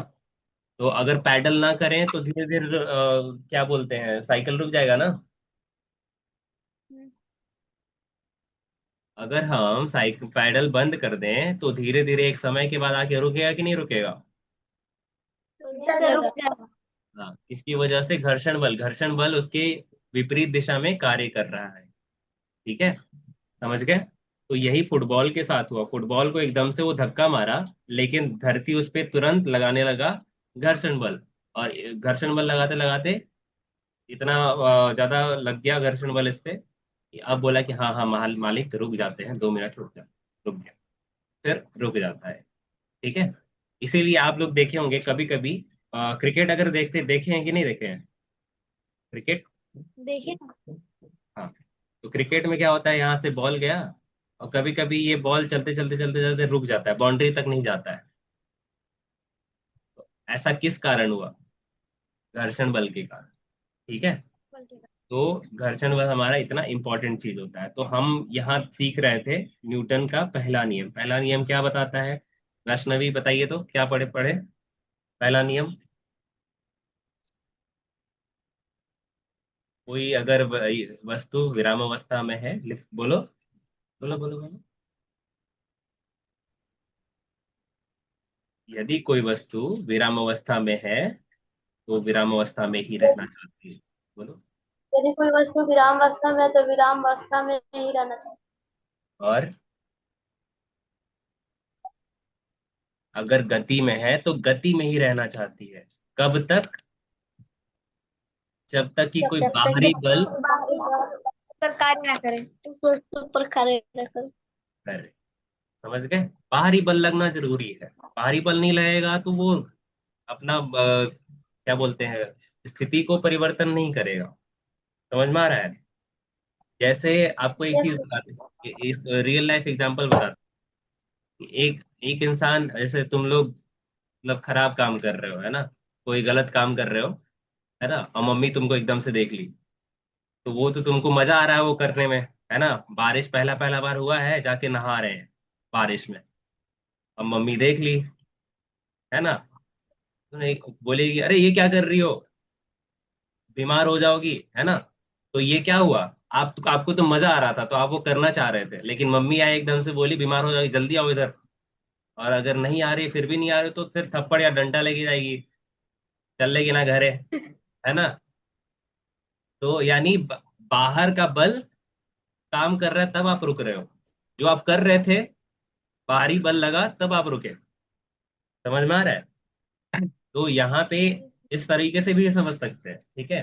तो अगर पैडल ना करें तो धीरे धीरे क्या बोलते हैं, साइकिल रुक जाएगा ना। हम्म, अगर हम साइकिल पैडल बंद कर दें तो धीरे धीरे एक समय के बाद आके रुकेगा कि नहीं रुकेगा। जैसे रुक जाएगा। हाँ, इसकी वजह से घर्षण बल उसके विपरीत दिशा में कार्य कर रहा है। ठीक है, समझ गए। तो यही फुटबॉल के साथ हुआ, फुटबॉल को एकदम से वो धक्का मारा, लेकिन धरती उस पे तुरंत लगाने लगा घर्षण बल। और घर्षण बल लगाते लगाते इतना ज्यादा लग गया घर्षण बल इस पे कि अब बोला कि हाँ हाँ मालिक रुक जाते हैं, 2 मिनट रुक जा। रुक गया, फिर रुक जाता है। ठीक है। इसीलिए आप लोग देखे होंगे कभी कभी, क्रिकेट अगर देखे हैं कि नहीं देखे हैं क्रिकेट। देखिए ना। हाँ, तो क्रिकेट में क्या होता है, यहाँ से बॉल गया और कभी कभी ये बॉल चलते चलते चलते चलते रुक जाता है, बाउंड्री तक नहीं जाता है। ऐसा किस कारण हुआ, घर्षण बल के कारण। ठीक है। तो घर्षण बल हमारा इतना इंपॉर्टेंट चीज होता है। तो हम यहाँ सीख रहे थे न्यूटन का पहला नियम। पहला नियम क्या बताता है, वैष्णवी बताइए तो क्या पढ़े पढ़े पहला नियम। कोई अगर वस्तु विरामावस्था में है, बोलो बोलो बोलो बोलो। यदि कोई वस्तु विरामावस्था में है तो विरामावस्था में ही रहना चाहती है। बोलो। यदि कोई वस्तु विराम अवस्था में है तो विराम अवस्था में ही रहना चाहिए। और अगर गति में है तो गति में ही रहना चाहती है। कब तक, जब तक कि कोई जब तक बाहरी बल बाहरी पर कार्य ना करे, उस वस्तु पर कार्य ना करे। करे। समझ गए, बाहरी बल लगना जरूरी है। बाहरी बल नहीं लगेगा तो वो अपना क्या बोलते हैं, स्थिति को परिवर्तन नहीं करेगा। समझ में आ रहा है। जैसे आपको एक चीज जैसे बताते हैं, इस रियल लाइफ एग्जांपल बताते हैं। एक एक इंसान, जैसे तुम लोग मतलब खराब काम कर रहे हो, है ना, कोई गलत काम कर रहे हो, है ना, और मम्मी तुमको एकदम से देख ली, तो वो तो तुमको मजा आ रहा है वो करने में, है ना। बारिश पहला पहला बार हुआ है, जाके नहा रहे हैं बारिश में, अब मम्मी देख ली, है ना, तो नहीं बोलेगी अरे ये क्या कर रही हो, बीमार हो जाओगी, है ना। तो ये क्या हुआ, आपको तो मजा आ रहा था तो आप वो करना चाह रहे थे, लेकिन मम्मी आई एकदम से बोली बीमार हो जाओगी, जल्दी आओ इधर। और अगर नहीं आ रही, फिर भी नहीं आ रही, तो फिर थप्पड़ या डंडा लेके जाएगी, चल लेगी ना घरे, है ना। तो यानी बाहर का बल काम कर रहा है तब आप रुक रहे हो, जो आप कर रहे थे बाहरी बल लगा तब आप रुके। समझ में आ रहा है। तो यहाँ पे इस तरीके से भी समझ सकते हैं। ठीक है,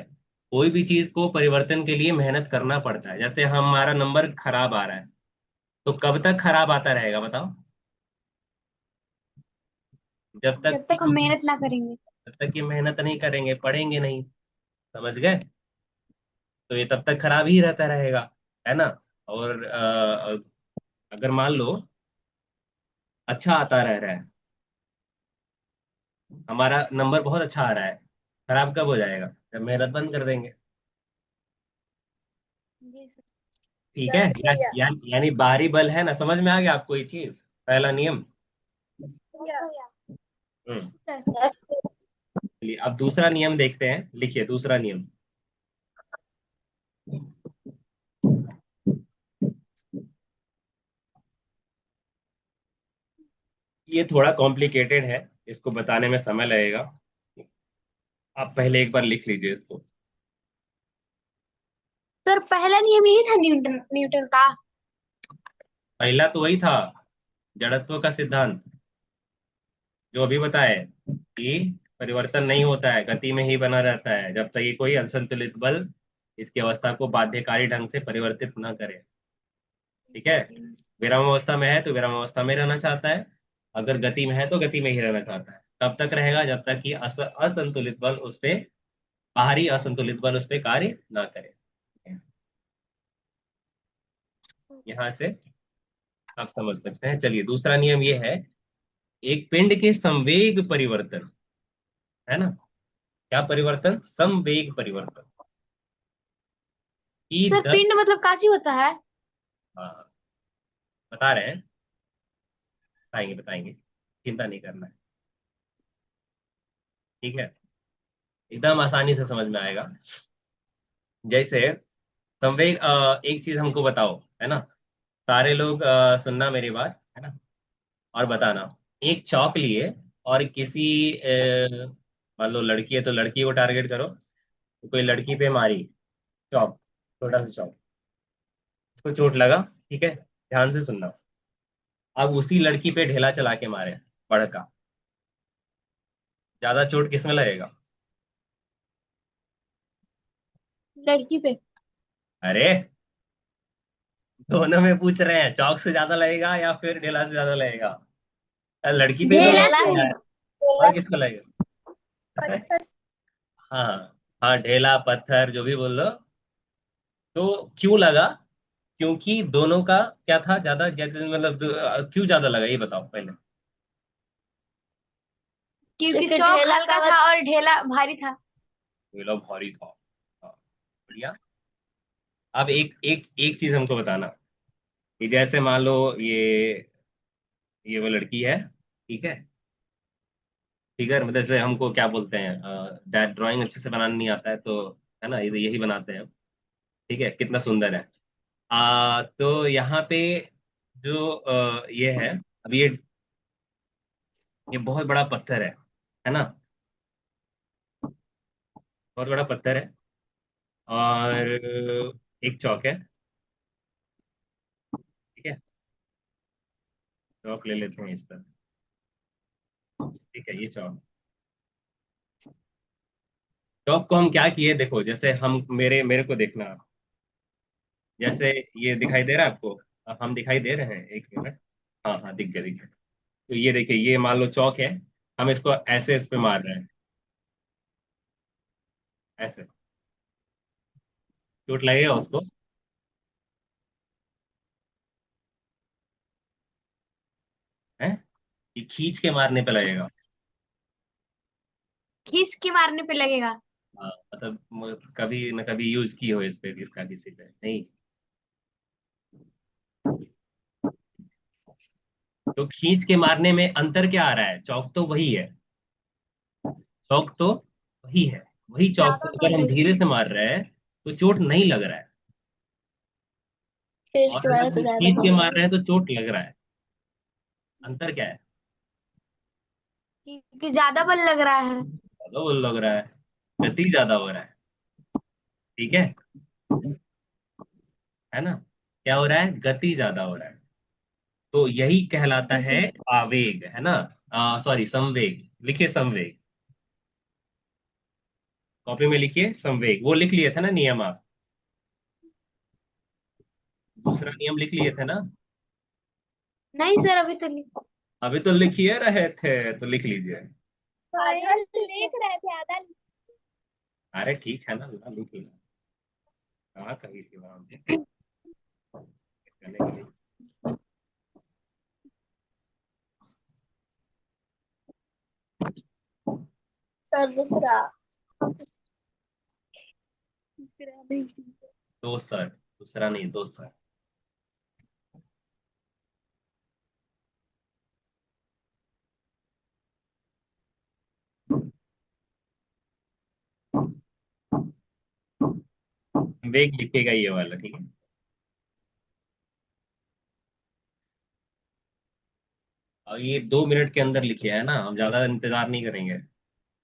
कोई भी चीज को परिवर्तन के लिए मेहनत करना पड़ता है। जैसे हमारा नंबर खराब आ रहा है, तो कब तक खराब आता रहेगा बताओ, जब तक जब तक हम मेहनत ना करेंगे। जब तक ये मेहनत नहीं करेंगे, पढ़ेंगे नहीं। समझ गए। तो ये तब तक खराब ही रहता रहेगा, है ना। और अगर मान लो अच्छा आता रह रहा है, हमारा नंबर बहुत अच्छा आ रहा है, खराब कब हो जाएगा, जब मेहनत बंद कर देंगे। जी सर। ठीक है, बस भैया। यानी बाहरी बल है ना, समझ में आ गया आपको ये चीज, पहला नियम। हम्म। यस। चलिए अब दूसरा नियम देखते हैं, लिखिए दूसरा नियम। ये थोड़ा कॉम्प्लिकेटेड है, इसको बताने में समय लगेगा। आप पहले एक बार लिख लीजिए इसको। सर पहला नियम यही था न्यूटन न्यूटन का। पहला तो वही था, जड़त्व का सिद्धांत, जो अभी बताए कि परिवर्तन नहीं होता है, गति में ही बना रहता है जब तक ये कोई असंतुलित बल इसकी अवस्था को बाध्यकारी ढंग से परिवर्तित न करे। ठीक है, विराम अवस्था में है तो विराम अवस्था में रहना चाहता है, अगर गति में है तो गति में ही रहना चाहता है। तब तक रहेगा जब तक कि असंतुलित बल उस पे, बाहरी असंतुलित बल उस पे कार्य ना करे। यहाँ से आप समझ सकते हैं। चलिए दूसरा नियम ये है, एक पिंड के संवेग परिवर्तन, है ना, क्या परिवर्तन, संवेग परिवर्तन की सर दर। पिंड मतलब काची होता है? हाँ, बता रहे हैं, बताएंगे बताएंगे, चिंता नहीं करना है, ठीक है, एकदम आसानी से समझ में आएगा। जैसे संवेग, एक चीज हमको बताओ, है ना, सारे लोग सुनना मेरी बात, है ना, और बताना। एक चौक लिए और किसी मान लो लड़की है तो लड़की को टारगेट करो, तो कोई लड़की पे मारी चौक, छोटा सा चौक, उसको चोट लगा, ठीक है, ध्यान से सुनना। अब उसी लड़की पे ढेला चला के मारे, बड़का, ज्यादा चोट किसमें लगेगा? लड़की पे। अरे, दोनों में पूछ रहे हैं, चौक से ज्यादा लगेगा या फिर ढेला से ज्यादा लगेगा? लड़की पे ही तो ढेला मार से। रहा है, और किसको लगेगा? हाँ, हाँ, ढेला पत्थर जो भी बोल लो। तो क्यों लगा? क्योंकि दोनों का क्या था, ज्यादा मतलब क्यों ज्यादा लगा ये बताओ पहले। क्योंकि चौक हल्का था और ढेला भारी था। ढेला भारी था। हाँ, बढ़िया। अब एक एक एक चीज हमको बताना, कि जैसे मान लो ये वो लड़की है, ठीक है, फिगर मतलब जैसे हमको क्या बोलते हैं, ड्राइंग अच्छे से बनाना नहीं आता है तो, है ना, ये यही बनाते हैं हम, ठीक है, कितना सुंदर है। तो यहाँ पे जो ये है, अब ये बहुत बड़ा पत्थर है ना, बहुत बड़ा पत्थर है, और एक चौक है, ठीक है, चौक ले लेते हैं इस तरह, ठीक है, ये चौक, चौक को हम क्या किए, देखो, जैसे हम मेरे मेरे को देखना आप, जैसे ये दिखाई दे रहा है आपको, हम दिखाई दे रहे हैं, एक मिनट, हाँ हाँ, दिख गया दिख गया। तो ये देखिए, ये मान लो चौक है, हम इसको ऐसे इस पे मार रहे हैं, ऐसे, चोट लगेगा उसको? है, ये खींच के मारने पे लगेगा। खींच के मारने पे लगेगा। हाँ, मतलब कभी न कभी यूज की हो इस पे, इसका किसी पे नहीं। तो खींच के मारने में अंतर क्या आ रहा है, चौक तो वही है, चौक तो वही है, वही चौक को ज्यादा अगर कर हम देते धीरे से मार रहे हैं तो चोट नहीं लग रहा है, खींच और के मारे अगर तो हम ज्यादा खींच के कर मार देते। रहे हैं तो चोट लग रहा है। अंतर क्या है? क्योंकि ज्यादा बल लग रहा है। ज्यादा वो लग रहा है, गति ज्यादा हो रहा है, ठीक है ना, क्या हो रहा है, गति ज्यादा हो रहा है। तो यही कहलाता है ठीक आवेग, है ना, सॉरी, संवेग, लिखिए संवेग, कॉपी में लिखिए संवेग, वो लिख लिए थे ना नियम आप, दूसरा नियम लिख लिए थे ना? नहीं सर, अभी तो नहीं। अभी तो लिखिए रहे थे, तो लिख लीजिए। आधा लिख रहे थे, आधा। अरे ठीक है ना, लिख लीजिए, कहाँ कही थी वहां पे करने के लिए। सर दूसरा। दो सर, दूसरा नहीं, दो सर। वेग लिखेगा ये वाला, ठीक है। और ये 2 मिनट के अंदर लिखे है ना, हम ज्यादा इंतजार नहीं करेंगे,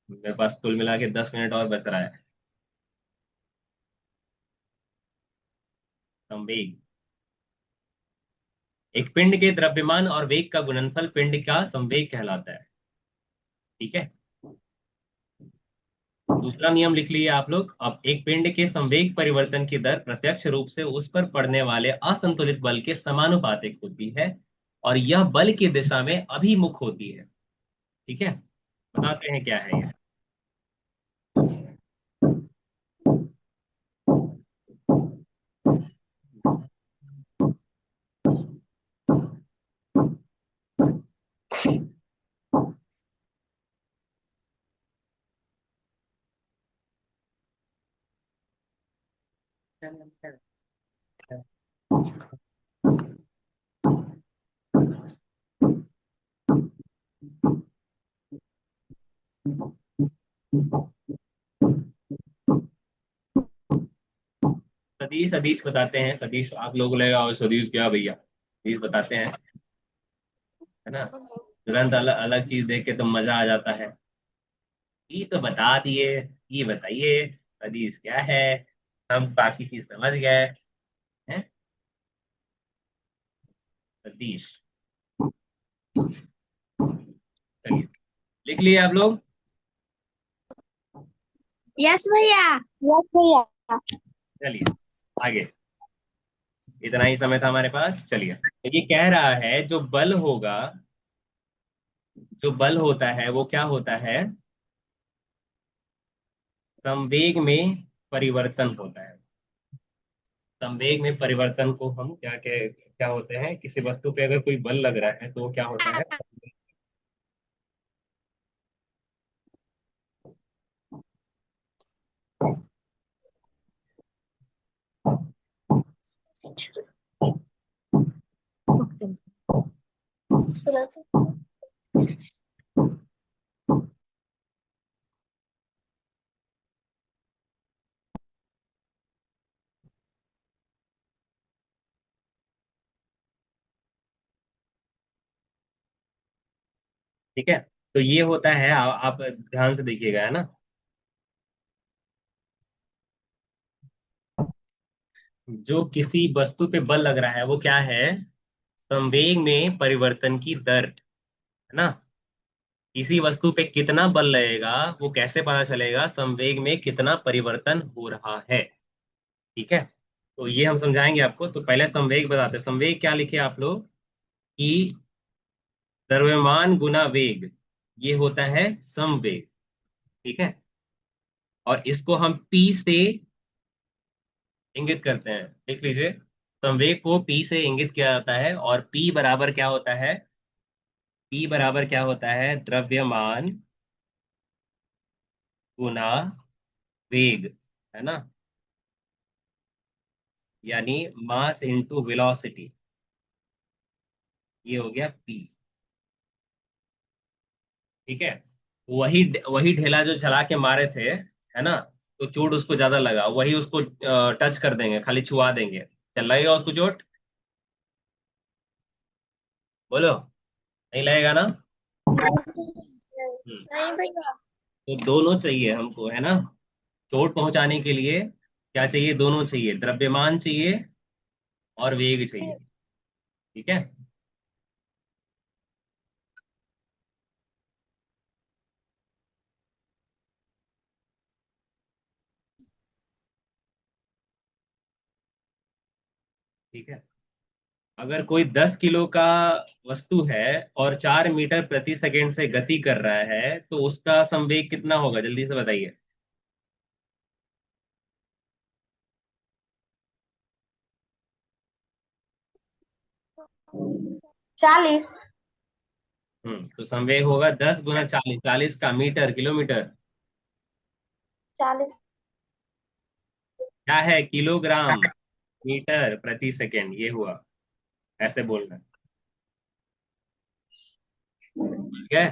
मेरे पास कुल मिला के 10 मिनट और बच रहा है। संवेग, एक पिंड के द्रव्यमान और वेग का गुणनफल पिंड का संवेग कहलाता है, ठीक है। दूसरा नियम लिख लिए आप लोग। अब एक पिंड के संवेग परिवर्तन की दर प्रत्यक्ष रूप से उस पर पड़ने वाले असंतुलित बल के समानुपातिक होती है, और यह बल की दिशा में अभिमुख होती है, ठीक है। बताते हैं क्या है ये। सतीश सतीश बताते हैं, सतीश आप लोग लेगा और सतीश क्या भैया, सतीश बताते हैं, है ना। तुरंत अलग अलग चीज देख के तो मजा आ जाता है। ये तो बता दिए, ये बताइए सतीश क्या है, हम बाकी चीज समझ गए हैं। सतीश, चलिए लिख लिए आप लोग। यस भैया। यस भैया। चलिए आगे, इतना ही समय था हमारे पास। चलिए, तो ये कह रहा है जो बल होगा, जो बल होता है वो क्या होता है, संवेग में परिवर्तन होता है। संवेग में परिवर्तन को हम क्या क्या होते हैं, किसी वस्तु पे अगर कोई बल लग रहा है तो वो क्या होता है। ठीक है, तो ये होता है, आप ध्यान से देखिएगा, है ना। जो किसी वस्तु पे बल लग रहा है वो क्या है, संवेग में परिवर्तन की दर, है ना। किसी वस्तु पे कितना बल लगेगा वो कैसे पता चलेगा, संवेग में कितना परिवर्तन हो रहा है। ठीक है, तो ये हम समझाएंगे आपको। तो पहले संवेग बताते हैं। संवेग क्या लिखे आप लोग कि द्रव्यमान गुना वेग, ये होता है संवेग। ठीक है, और इसको हम पी से इंगित करते हैं, देख लीजिए। संवेग को पी से इंगित किया जाता है, और पी बराबर क्या होता है, पी बराबर क्या होता है, द्रव्यमान गुना वेग, है ना, यानी मास इनटू वेलोसिटी, ये हो गया पी। ठीक है, वही वही ढेला जो चला के मारे थे, है ना, तो चोट उसको ज्यादा लगा, वही उसको टच कर देंगे, खाली छुआ देंगे, चल लगेगा उसको चोट, बोलो, नहीं लगेगा ना। हम्म, नहीं भैया। तो दोनों चाहिए हमको, है ना। चोट पहुंचाने के लिए क्या चाहिए, दोनों चाहिए, द्रव्यमान चाहिए और वेग चाहिए। ठीक है, ठीक है। अगर कोई 10 किलो का वस्तु है और 4 मीटर प्रति सेकंड से गति कर रहा है, तो उसका संवेग कितना होगा, जल्दी से बताइए। 40। तो संवेग होगा 10 गुना 40, 40 का मीटर किलोमीटर, 40। क्या है, किलोग्राम मीटर प्रति सेकंड, ये हुआ, ऐसे बोलना, ठीक है।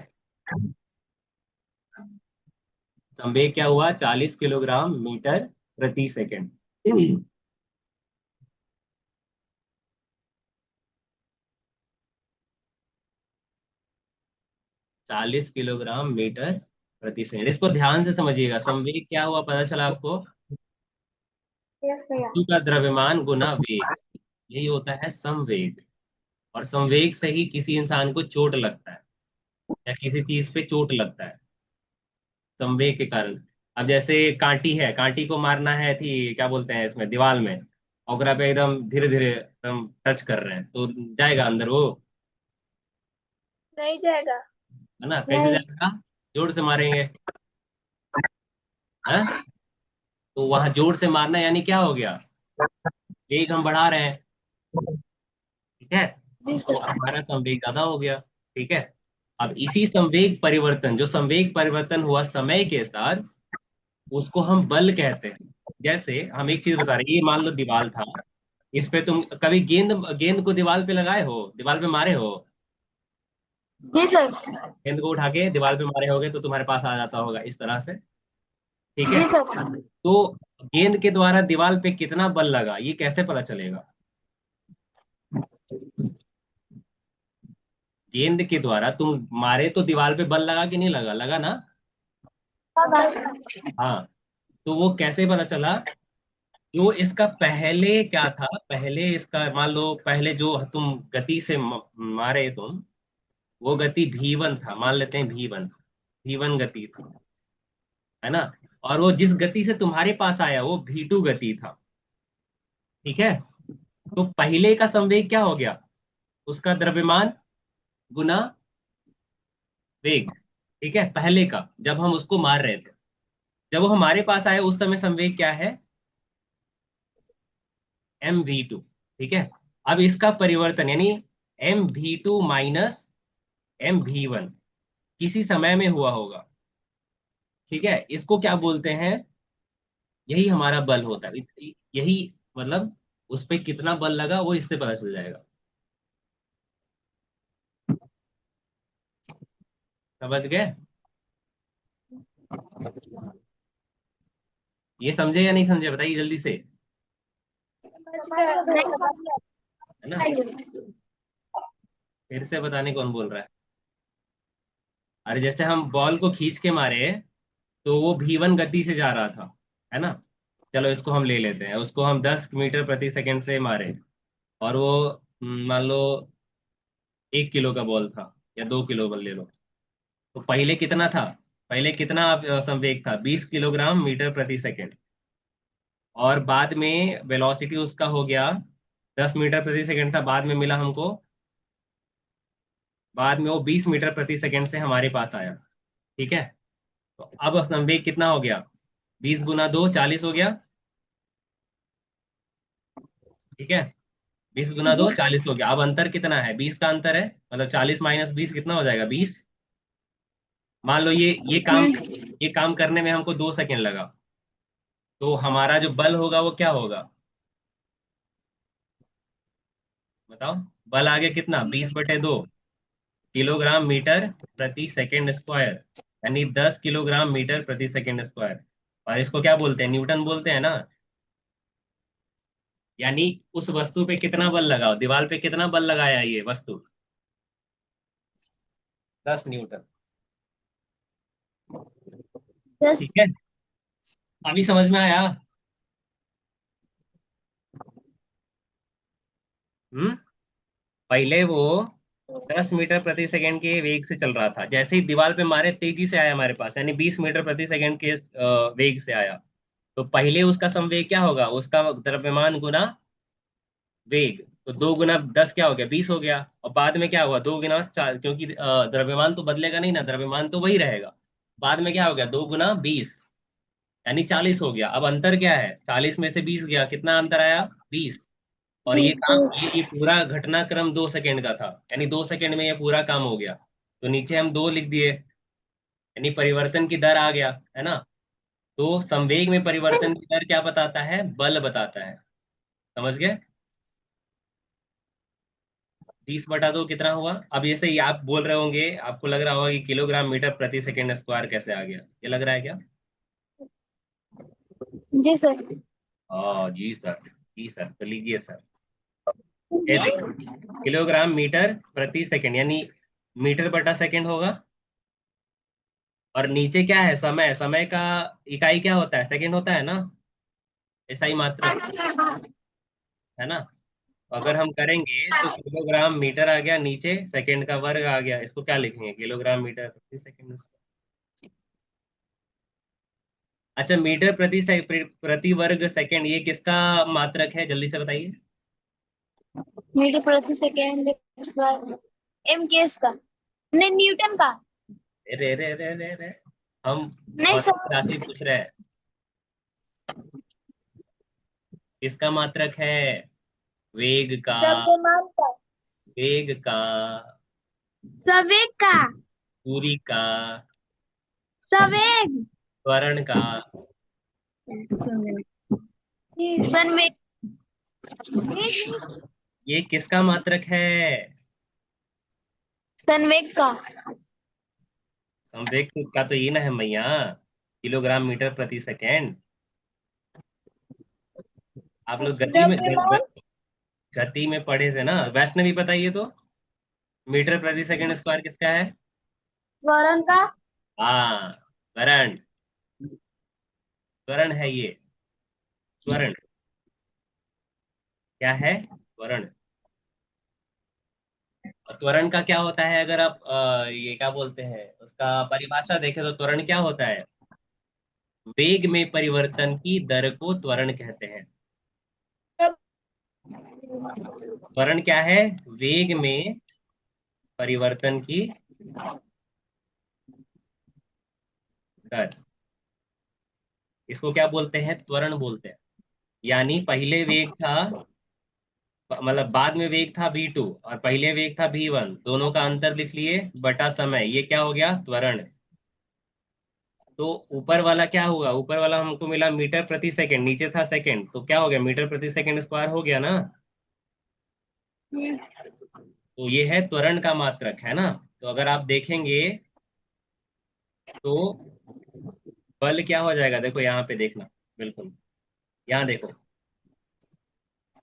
संवेग क्या हुआ, 40 किलोग्राम मीटर प्रति सेकंड। 40 किलोग्राम मीटर प्रति सेकंड, इसको ध्यान से समझिएगा। संवेग क्या हुआ पता चला आपको, यस भैया। वस्तु का द्रव्यमान गुना वेग, यही होता है संवेग। और संवेग से ही किसी इंसान को चोट लगता है, या किसी चीज पे चोट लगता है, संवेग के कारण। अब जैसे कांटी है, कांटी को मारना है थी, क्या बोलते हैं इसमें, दीवार में, ओकरा पे एकदम धीरे धीरे एकदम टच कर रहे हैं, तो जाएगा अंदर वो, नहीं जाएगा। है ना। कैसे नहीं। जाएगा, जोर से मारेंगे, है। तो वहां जोर से मारना यानी क्या हो गया, वेग हम बढ़ा रहे हैं, ठीक है, तो हमारा संवेग ज्यादा हो गया। ठीक है, अब इसी संवेग परिवर्तन, जो संवेग परिवर्तन हुआ समय के साथ, उसको हम बल कहते हैं। जैसे हम एक चीज बता रहे हैं, ये मान लो दीवार था, इस पे तुम कभी गेंद गेंद को दीवार पे लगाए हो, दीवार पे मारे हो? जी सर। गेंद को उठा के दीवार पे मारे होगे तो तुम्हारे पास आ जाता होगा इस तरह से। ठीक है। जी सर। तो गेंद के द्वारा दीवार पे कितना बल लगा ये कैसे पता चलेगा? गेंद के द्वारा तुम मारे तो दीवार पे बल लगा कि नहीं लगा? लगा ना? हाँ। तो वो कैसे पता चला? जो इसका पहले क्या था, पहले इसका मान लो, पहले जो तुम गति से मारे तुम, वो गति V1 था, मान लेते हैं V1, V1 गति था, है ना? और वो जिस गति से तुम्हारे पास आया वो V2 गति था। ठीक है। तो पहले का संवेग क्या हो गया? उसका द्रव्यमान गुना वेग। ठीक है, पहले का, जब हम उसको मार रहे थे, जब वो हमारे पास आया उस समय संवेग क्या है? mv2। ठीक है। अब इसका परिवर्तन यानी mv2 माइनस mv1 किसी समय में हुआ होगा। ठीक है, इसको क्या बोलते हैं? यही हमारा बल होता है, यही मतलब उस पे कितना बल लगा वो इससे पता चल जाएगा। समझ गए? ये समझे या नहीं समझे बताइए जल्दी से, है ना? फिर से बताने कौन बोल रहा है? अरे जैसे हम बॉल को खींच के मारे तो वो V1 गति से जा रहा था, है ना? चलो इसको हम ले लेते हैं, उसको हम 10 मीटर प्रति सेकंड से मारे, और वो मान लो 1 किलो का बॉल था, या 2 किलो बॉल ले लो। तो पहले कितना था? पहले कितना संवेग था? 20 किलोग्राम मीटर प्रति सेकंड। और बाद में वेलोसिटी उसका हो गया 10 मीटर प्रति सेकंड था, बाद में मिला हमको, बाद में वो 20 मीटर प्रति सेकंड से हमारे पास आया। ठीक है। तो अब संवेग कितना हो गया? 20 गुना 2 40 हो गया। ठीक है। 20 गुना 2 40 हो गया। अब अंतर कितना है? 20 का अंतर है, मतलब 40 - 20 कितना हो जाएगा? 20। मान लो ये काम करने में हमको 2 सेकंड लगा, तो हमारा जो बल होगा वो क्या होगा? बताओ। बल आ गया कितना? 20/2 किलोग्राम मीटर प्रति सेकंड स्क्वायर, यानी 10 किलोग्राम मीटर प्रति सेकंड स्क्वायर। और इसको क्या बोलते हैं? न्यूटन बोलते हैं ना। यानी उस वस्तु पे कितना बल लगाओ, दीवार पे कितना बल लगाया ये वस्तु? 10 न्यूटन। दस। ठीक है। अभी समझ में आया? हम्म। पहले वो 10 मीटर प्रति सेकंड के वेग से चल रहा था, जैसे ही दीवार पे मारे तेजी से आया हमारे पास, यानी 20 मीटर प्रति सेकंड के वेग से आया। तो पहले उसका संवेग क्या होगा? उसका द्रव्यमान गुना वेग। तो 2 गुना 10 क्या हो गया? 20 हो गया। और बाद में क्या हुआ? 2 गुना 4, क्योंकि द्रव्यमान तो बदलेगा नहीं ना, द्रव्यमान तो वही रहेगा। बाद में क्या हो गया? 2 गुना 20 यानी 40 हो गया। अब अंतर क्या है? 40 में से 20 गया, कितना अंतर आया? 20। और ये पूरा घटनाक्रम 2 सेकंड का था, यानी 2 सेकंड में ये पूरा काम हो गया। तो नीचे हम 2 लिख दिए, यानी परिवर्तन की दर आ गया, है ना? तो संवेग में परिवर्तन की दर क्या बताता है? बल बताता है। समझ गए? 20/2 कितना हुआ? अब जैसे ही आप बोल रहे होंगे, आपको लग रहा होगा कि किलोग्राम मीटर प्रति सेकंड स्क्वायर कैसे आ गया, ये लग रहा है क्या? जी सर। जी सर, जी सर, तो लीजिए सर, ये देखो, किलोग्राम मीटर प्रति सेकंड यानी मीटर बटा सेकंड होगा। और नीचे क्या है? समय। समय का इकाई क्या होता है? सेकंड होता है ना, ऐसा ही मात्रक, है ना? तो अगर हम करेंगे तो किलोग्राम मीटर आ गया, नीचे सेकंड का वर्ग आ गया, इसको क्या लिखेंगे? किलोग्राम मीटर प्रति सेकंड। अच्छा, मीटर प्रति वर्ग सेकंड ये किसका मात्रक है, जल्दी से बताइए। मीटर प्रति सेकेंड। एम केस का। नहीं, न्यूटन का। रे रे रे रे रे, हम नहीं भौतिक सर। राशि पूछ रहे हैं। किसका मात्रक है? वेग का। द्रव्यमान का। वेग का। सवेग का। दूरी का। सवेग। त्वरण का। संवेग। ये किसका मात्रक है? संवेग का। संवेग का तो ये ना है मैया, किलोग्राम मीटर प्रति सेकेंड। आप लोग द्रव्यमान। गति में पढ़े थे ना, वैष्णवी बताइए तो, मीटर प्रति सेकंड स्क्वायर किसका है? त्वरण का। हाँ, त्वरण। त्वरण है ये। त्वरण क्या है? त्वरण। और त्वरण का क्या होता है, अगर आप ये क्या बोलते हैं उसका परिभाषा देखें तो त्वरण क्या होता है? वेग में परिवर्तन की दर को त्वरण कहते हैं। त्वरण क्या है? वेग में परिवर्तन की दर, इसको क्या बोलते हैं? त्वरण बोलते हैं। यानी पहले वेग था, मतलब बाद में वेग था v2 और पहले वेग था v1, दोनों का अंतर लिख लिए बटा समय, ये क्या हो गया? त्वरण। तो ऊपर वाला क्या हुआ? ऊपर वाला हमको मिला मीटर प्रति सेकंड, नीचे था सेकंड, तो क्या हो गया? मीटर प्रति सेकंड स्क्वायर हो गया ना। तो ये है त्वरण का मात्रक, है ना। तो अगर आप देखेंगे तो बल क्या हो जाएगा, देखो यहाँ पे देखना, बिल्कुल यहाँ देखो।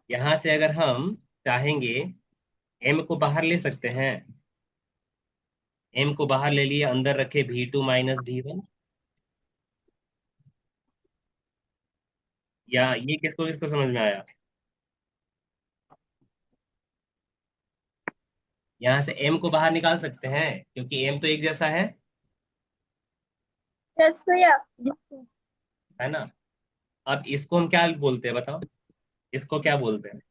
यहाँ से अगर हम चाहेंगे एम को बाहर ले सकते हैं। एम को बाहर ले लिए, अंदर रखे v2 माइनस v1। या ये किसको किसको समझ में आया? यहाँ से m को बाहर निकाल सकते हैं क्योंकि m तो एक जैसा यस भैया। है ना। अब इसको हम क्या बोलते हैं बताओ? इसको क्या बोलते हैं?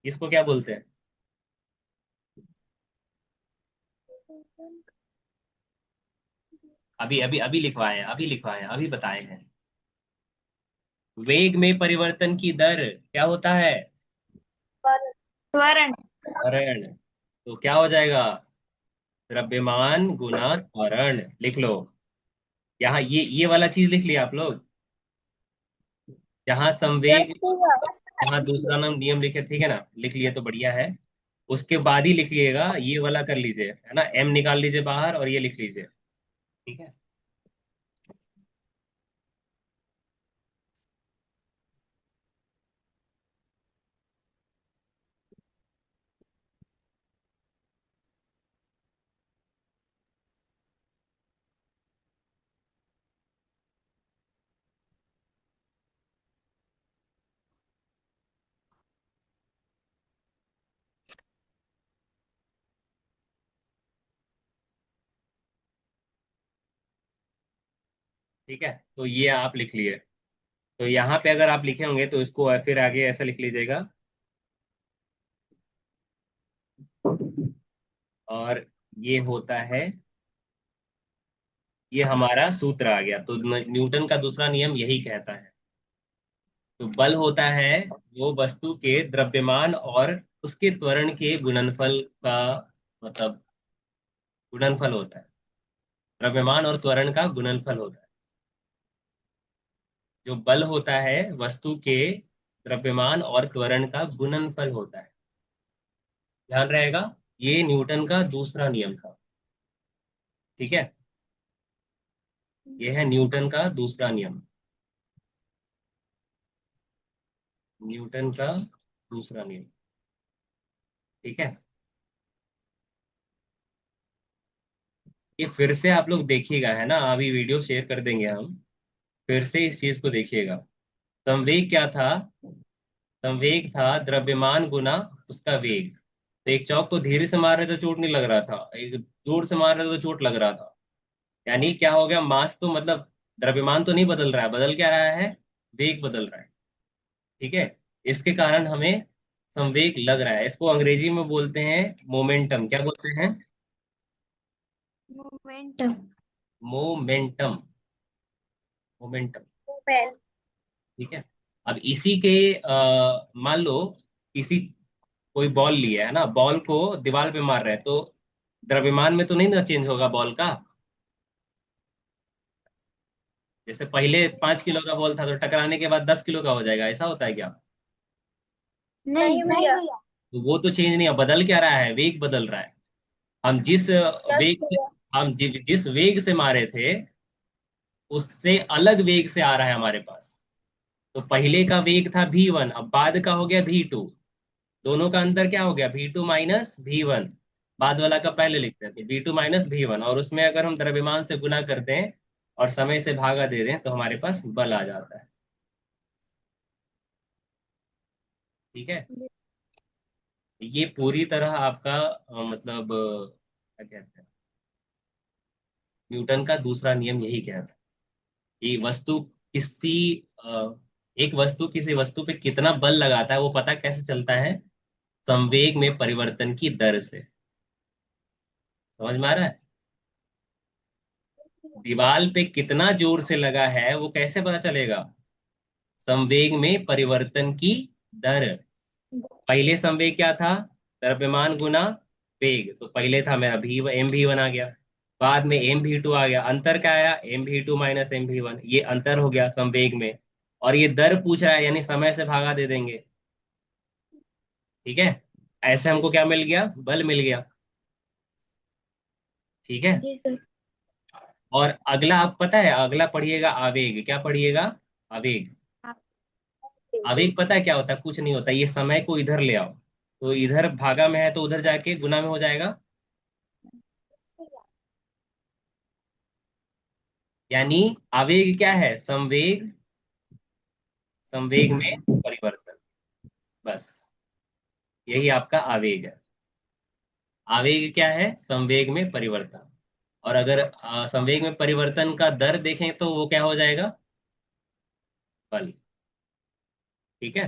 इसको क्या बोलते हैं? अभी अभी अभी लिखवाए हैं, अभी लिखवाए हैं, अभी बताए हैं। वेग में परिवर्तन की दर क्या होता है? त्वरण। त्वरण। तो क्या हो जाएगा? द्रव्यमान गुना त्वरण, लिख लो। यहाँ ये वाला चीज लिख लिया आप लोग। जहाँ यस संवेग, भैया। जहाँ दूसरा नाम नियम लिखे, ठीक है ना, लिख लिए तो बढ़िया है। उसके बाद ही लिख लिएगा, ये वाला कर लीजिए, है ना, एम निकाल लीजिए बाहर और ये लिख लीजिए। ठीक है। ठीक है, तो ये आप लिख लिए। तो यहाँ पे अगर आप लिखे होंगे तो इसको फिर आगे ऐसा लिख लीजिएगा। और ये होता है, ये हमारा सूत्र आ गया। तो न्यूटन का दूसरा नियम यही कहता है। तो बल होता है वो वस्तु के द्रव्यमान और उसके त्वरण के गुणनफल का, मतलब गुणनफल होता है। द्रव्यमान और त्वरण का गुणनफल होता है। जो बल होता है वस्तु के द्रव्यमान और त्वरण का गुणनफल होता है। ध्यान रहेगा, ये न्यूटन का दूसरा नियम था। ठीक है, ये है न्यूटन का दूसरा नियम। न्यूटन का दूसरा नियम। ठीक है। ये फिर से आप लोग देखिएगा, है ना, अभी वीडियो शेयर कर देंगे हम। फिर से इस चीज को देखिएगा। संवेग क्या था? संवेग था द्रव्यमान गुना उसका वेग। तो एक चौक को धीरे से मार रहे तो चोट नहीं लग रहा था, एक जोर से मार रहे तो चोट लग रहा था। यानी क्या हो गया, मास तो मतलब द्रव्यमान तो नहीं बदल रहा है, बदल क्या रहा है? वेग बदल रहा है। ठीक है। इसके कारण हमें संवेग लग रहा है। इसको अंग्रेजी में बोलते हैं मोमेंटम। क्या बोलते हैं? मोमेंटम। मोमेंटम। मोमेंटम। मोमेंट। ठीक है। अब इसी के मान लो किसी, कोई बॉल लिया है ना, बॉल को दीवार पे मार रहे हैं, तो द्रव्यमान में तो नहीं ना चेंज होगा बॉल का। जैसे पहले 5 किलो का बॉल था तो टकराने के बाद 10 किलो का हो जाएगा, ऐसा होता है क्या? नहीं भैया। तो वो तो चेंज नहीं है, बदल क्या रहा है, वेग बदल रहा है। हम जिस यस वेग भैया। जिस वेग से मारे थे उससे अलग वेग से आ रहा है हमारे पास। तो पहले का वेग था v1, अब बाद का हो गया v2। दोनों का अंतर क्या हो गया, v2 - v1। बाद वाला का पहले लिखते हैं, तो v2 - v1, और उसमें अगर हम द्रव्यमान से गुना कर दें और समय से भागा दे दें तो हमारे पास बल आ जाता है। ठीक है। ये पूरी तरह आपका मतलब क्या कहते हैं, न्यूटन का दूसरा नियम यही कहता है कि वस्तु किसी अ, एक वस्तु किसी वस्तु पे कितना बल लगाता है वो पता कैसे चलता है, संवेग में परिवर्तन की दर से। समझ में आ रहा है? दीवार पे कितना जोर से लगा है वो कैसे पता चलेगा, संवेग में परिवर्तन की दर। पहले संवेग क्या था, द्रव्यमान गुना वेग, तो पहले था मेरा भी mv1 आ गया। बाद में mv2 आ गया, अंतर क्या आया, mv2 - mv1, ये अंतर हो गया संवेग में। और ये दर पूछ रहा है यानी समय से भागा दे देंगे। ठीक है। ऐसे हमको क्या मिल गया, बल मिल गया। ठीक है। जी सर। और अगला आप पता है, अगला पढ़िएगा आवेग, क्या पढ़िएगा, आवेग। आवेग पता है क्या होता है, कुछ नहीं होता, ये समय को इधर ले आओ, तो इधर भागा में है तो उधर जाके गुना में हो जाएगा। यानी आवेग क्या है, संवेग, संवेग में परिवर्तन, बस यही आपका आवेग है। आवेग क्या है, संवेग में परिवर्तन। और अगर संवेग में परिवर्तन का दर देखें तो वो क्या हो जाएगा, बल। ठीक है।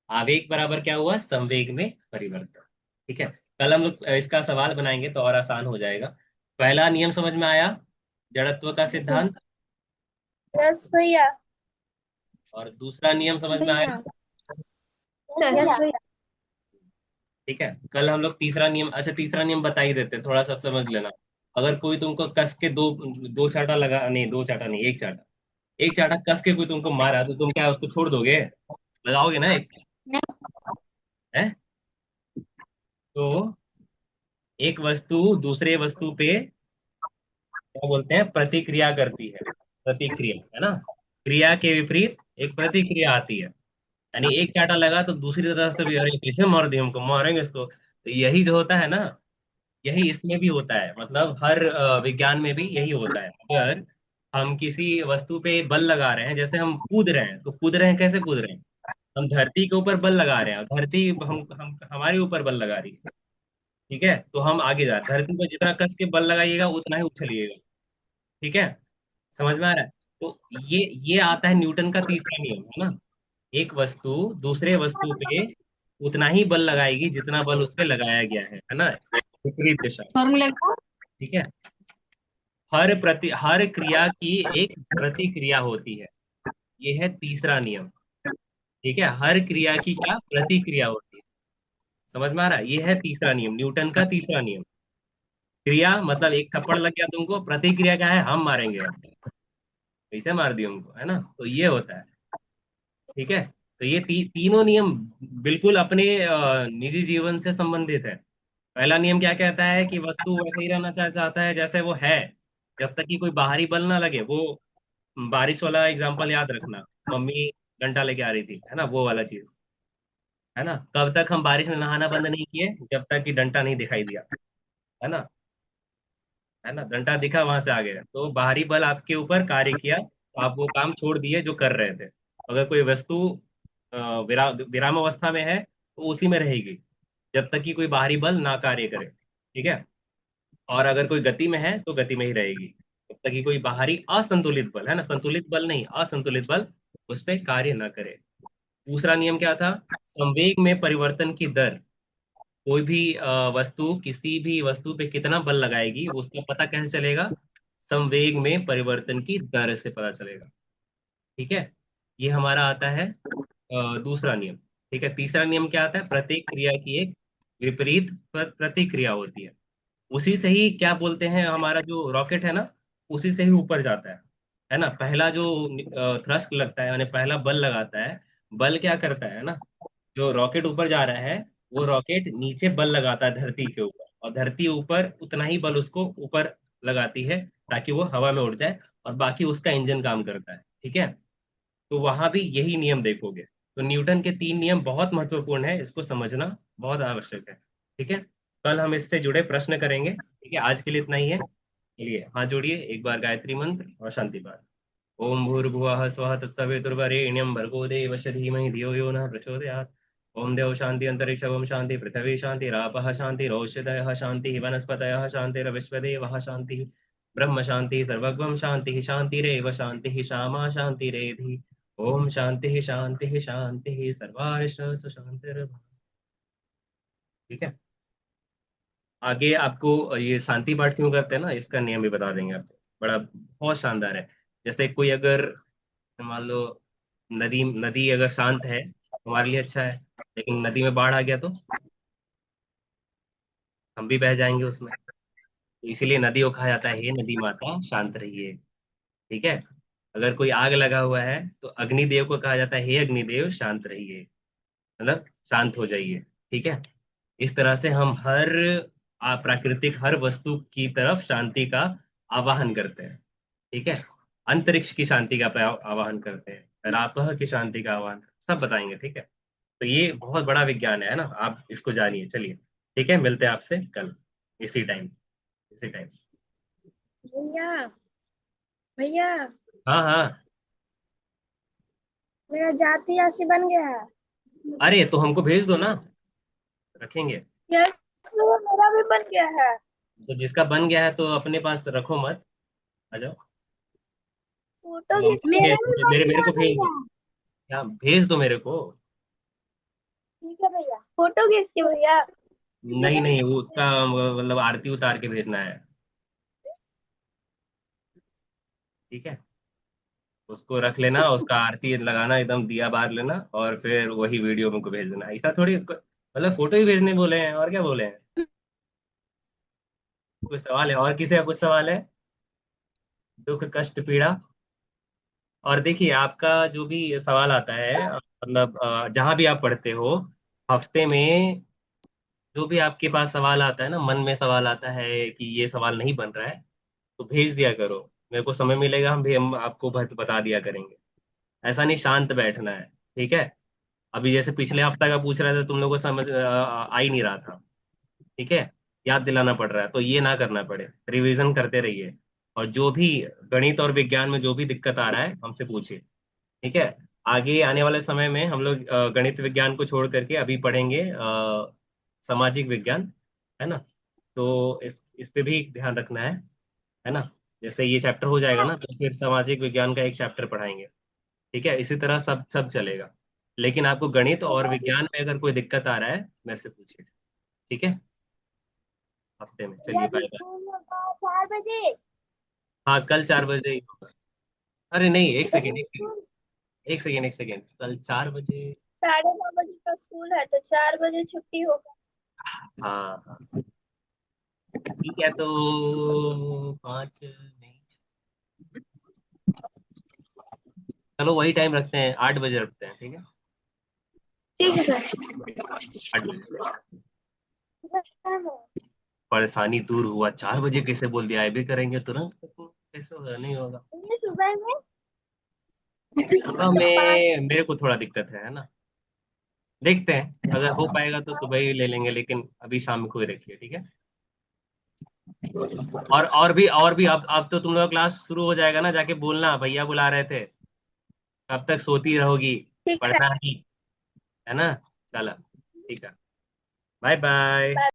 आवेग बराबर क्या हुआ, संवेग में परिवर्तन। ठीक है। कल हम लोग इसका सवाल बनाएंगे तो और आसान हो जाएगा। पहला नियम समझ में आया, जड़त्व का सिद्धांत। यस भैया। और दूसरा नियम समझ में आया। भैया। यस भैया। ठीक है। कल हम लोग तीसरा नियम, अच्छा तीसरा नियम बता ही देते हैं, थोड़ा सा समझ लेना। अगर कोई तुमको कस के दो दो चाटा लगा, नहीं दो चाटा नहीं, एक चाटा, एक चाटा कस के कोई तुमको मारा तो तुम क्या उसको छोड़ दोगे, लगाओगे ना एक, है? तो एक वस्तु दूसरे वस्तु पे क्या बोलते हैं, प्रतिक्रिया करती है। प्रतिक्रिया है ना, क्रिया के विपरीत एक प्रतिक्रिया आती है। यानी एक चाटा लगा तो दूसरी तरफ से भी, अरे कैसे मार दिए हमको, मारेंगे इसको, तो यही जो होता है ना, यही इसमें भी होता है, मतलब हर विज्ञान में भी यही होता है। अगर हम किसी वस्तु पे बल लगा रहे हैं, जैसे हम कूद रहे हैं, तो कूद रहे हैं कैसे कूद रहे हैं, हम धरती के ऊपर बल लगा रहे हैं, और धरती हम हमारे ऊपर बल लगा रही है। ठीक है, तो हम आगे जा रहे हैं, धरती पर जितना कस के बल लगाइएगा उतना ही उछलिएगा। ठीक है, समझ में आ रहा है? तो ये आता है न्यूटन का तीसरा नियम, है ना। एक वस्तु दूसरे वस्तु पे उतना ही बल लगाएगी जितना बल उस पे लगाया गया है ना, विपरीत दिशा में। फॉर्मूला को। ठीक है। हर क्रिया की एक प्रतिक्रिया होती है, ये है तीसरा नियम। ठीक है, हर क्रिया की क्या प्रतिक्रिया होती है, समझ में आ रहा है? ये है तीसरा नियम, न्यूटन का तीसरा नियम। क्रिया मतलब एक थप्पड़ लग गया तुमको, प्रतिक्रिया क्या है, हम मारेंगे अब, कैसे मार दिया हमको, है ना, तो ये होता है। ठीक है। तो ये तीनों नियम बिल्कुल अपने निजी जीवन से संबंधित है। पहला नियम क्या कहता है कि वस्तु वैसे ही रहना चाहता है जैसे वो है, जब तक कि कोई बाहरी बल ना लगे। वो बारिश वाला एग्जांपल याद रखना, मम्मी डंडा लेके आ रही थी, है ना, वो वाला चीज, है ना। कब तक हम बारिश में नहाना बंद नहीं किए, जब तक कि डंडा नहीं दिखाई दिया, है ना, है ना, डंडा दिखा वहां से आ गए, तो बाहरी बल आपके ऊपर कार्य किया, तो आप वो काम छोड़ दिए जो कर रहे थे। अगर कोई वस्तु विराम अवस्था में है तो उसी में रहेगी जब तक कि कोई बाहरी बल ना कार्य करे। ठीक है। और अगर कोई गति में है तो गति में ही रहेगी जब तक कि कोई बाहरी असंतुलित बल, है ना, संतुलित बल नहीं, असंतुलित बल उस पर कार्य ना करे। दूसरा नियम क्या था, संवेग में परिवर्तन की दर। कोई भी वस्तु किसी भी वस्तु पे कितना बल लगाएगी उसका पता कैसे चलेगा, संवेग में परिवर्तन की दर से पता चलेगा। ठीक है। ये हमारा आता है दूसरा नियम। ठीक है। तीसरा नियम क्या आता है, प्रत्येक क्रिया की एक विपरीत प्रतिक्रिया होती है। उसी से ही क्या बोलते हैं, हमारा जो रॉकेट है ना, उसी से ही ऊपर जाता है ना। पहला जो थ्रस्ट लगता है, यानी पहला बल लगाता है, बल क्या करता है ना, जो रॉकेट ऊपर जा रहा है, वो रॉकेट नीचे बल लगाता है धरती के ऊपर, और धरती ऊपर उतना ही बल उसको ऊपर लगाती है ताकि वो हवा में उड़ जाए, और बाकी उसका इंजन काम करता है। ठीक है, तो वहां भी यही नियम देखोगे। तो न्यूटन के 3 नियम बहुत महत्वपूर्ण है, इसको समझना बहुत आवश्यक है। ठीक है, कल हम इससे जुड़े प्रश्न करेंगे। ठीक है, आज के लिए इतना ही है। चलिए हाथ जोड़िए एक बार, गायत्री मंत्र और शांति पाठ। ओम भूर्भुवः स्वः तत्सवितुर्वरेण्यं भर्गो देवस्य धीमहि धियो यो नः प्रचोदयात्। ओम देव शांति अंतरिक्ष ओम शांति पृथ्वी शांति रापः शांति रौषधयः शांति वनस्पतयः शांतिर्विश्वदेवः शांति ब्रह्म शांति सर्वगम शांति शांतिरेव शांति शामा शांतिरेधि। ओम शांति शांति शांति सर्वारिष्ट शांतिर। ठीक है, आगे आपको ये शांति पाठ क्यों करते हैं ना, इसका नियम भी बता देंगे आपको, बड़ा बहुत शानदार है। जैसे कोई अगर, मान लो नदी नदी अगर शांत है हमारे लिए अच्छा है, लेकिन नदी में बाढ़ आ गया तो हम भी बह जाएंगे उसमें। तो इसीलिए नदी को कहा जाता है हे नदी माता शांत रहिए। ठीक है, अगर कोई आग लगा हुआ है तो अग्निदेव को कहा जाता है हे अग्निदेव शांत रहिए, मतलब शांत हो जाइए। ठीक है, इस तरह से हम हर प्राकृतिक हर वस्तु की तरफ शांति का आवाहन करते हैं। ठीक है, अंतरिक्ष की शांति का आवाहन करते हैं, रापह की शांति का आवाहन, सब बताएंगे। ठीक है, तो ये बहुत बड़ा विज्ञान है ना, आप इसको जानिए। चलिए ठीक है, मिलते हैं आपसे कल इसी टाइम, इसी टाइम। भैया भैया, हाँ हाँ, मेरा जाति राशि बन गया है। अरे तो हमको भेज दो ना, रखेंगे। यस, मेरा भी बन गया है। तो जिसका बन गया है तो अपने पास रखो मत, आ जाओ। फोटो तो खींच के मेरे मेरा भी बन मेरे मेरे गया को भेज दो, भैया। या भेज दो मेरे को। ठीक है भैया, फोटो खींच के भैया। नहीं नहीं, वो उसका मतलब आरती उतार के भेजना है। ठीक है, उसको रख लेना, उसका आरती लगाना, एकदम दिया बार लेना, और फिर वही वीडियो मेरे को भेज देना। ऐसा थोड़ी मतलब फोटो ही भेजने बोले हैं, और क्या बोले हैं। कोई सवाल है और, किसी का कुछ सवाल है? दुख कष्ट पीड़ा। और देखिए आपका जो भी सवाल आता है, मतलब जहाँ भी आप पढ़ते हो, हफ्ते में जो भी आपके पास सवाल आता है ना, मन में सवाल आता है कि ये सवाल नहीं बन रहा है, तो भेज दिया करो। मेरे को समय मिलेगा, हम आपको बता दिया करेंगे। ऐसा नहीं शांत बैठना है। ठीक है, अभी जैसे पिछले हफ्ता का पूछ रहे थे, तुम लोगों को समझ आ ही नहीं रहा था। ठीक है, याद दिलाना पड़ रहा है, तो ये ना करना पड़े, रिवीजन करते रहिए। और जो भी गणित और विज्ञान में जो भी दिक्कत आ रहा है हमसे पूछिए। ठीक है, आगे आने वाले समय में हम लोग गणित विज्ञान को छोड़ करके अभी पढ़ेंगे सामाजिक विज्ञान, है ना। तो इस पे भी ध्यान रखना है ना। जैसे ये चैप्टर हो जाएगा ना, तो फिर सामाजिक विज्ञान का एक चैप्टर पढ़ाएंगे। ठीक है, इसी तरह सब सब चलेगा। लेकिन आपको गणित और विज्ञान में अगर कोई दिक्कत आ रहा है, मेरे से पूछिए। ठीक है, हफ्ते में। भैया चलिए अभी बाय बाय। स्कूल होगा 4 बजे। हाँ कल 4 बजे ही होगा। अरे नहीं, एक सेकेंड अभी एक सेकेंड, स्कूल एक सेकेंड एक सेकेंड, कल 4 बजे। 9:30 बजे का स्कूल है तो 4 बजे छुट्टी होगा। हाँ हाँ, ठीक है, तो 5 नहीं, चलो वही टाइम रखते हैं, 8 बजे रखते हैं। ठीक है, ठीक है सर। 8 बजे। परेशानी दूर हुआ, 4 बजे कैसे बोल दिया, भी करेंगे तुरंत, कैसे होगा, नहीं होगा। ये सुबह में सुबह मतलब 5। में मेरे को थोड़ा दिक्कत है ना, देखते हैं अगर हो पाएगा तो सुबह ही ले लेंगे, लेकिन अभी शाम को ही रखिए। ठीक है, और भी अब तो तुम लोग क्लास शुरू हो जाएगा ना, जाके बोलना भैया बुला रहे थे, कब तक सोती रहोगी, ठीक है। पढ़ना नहीं, है ना। चलो ठीक है, बाय बाय।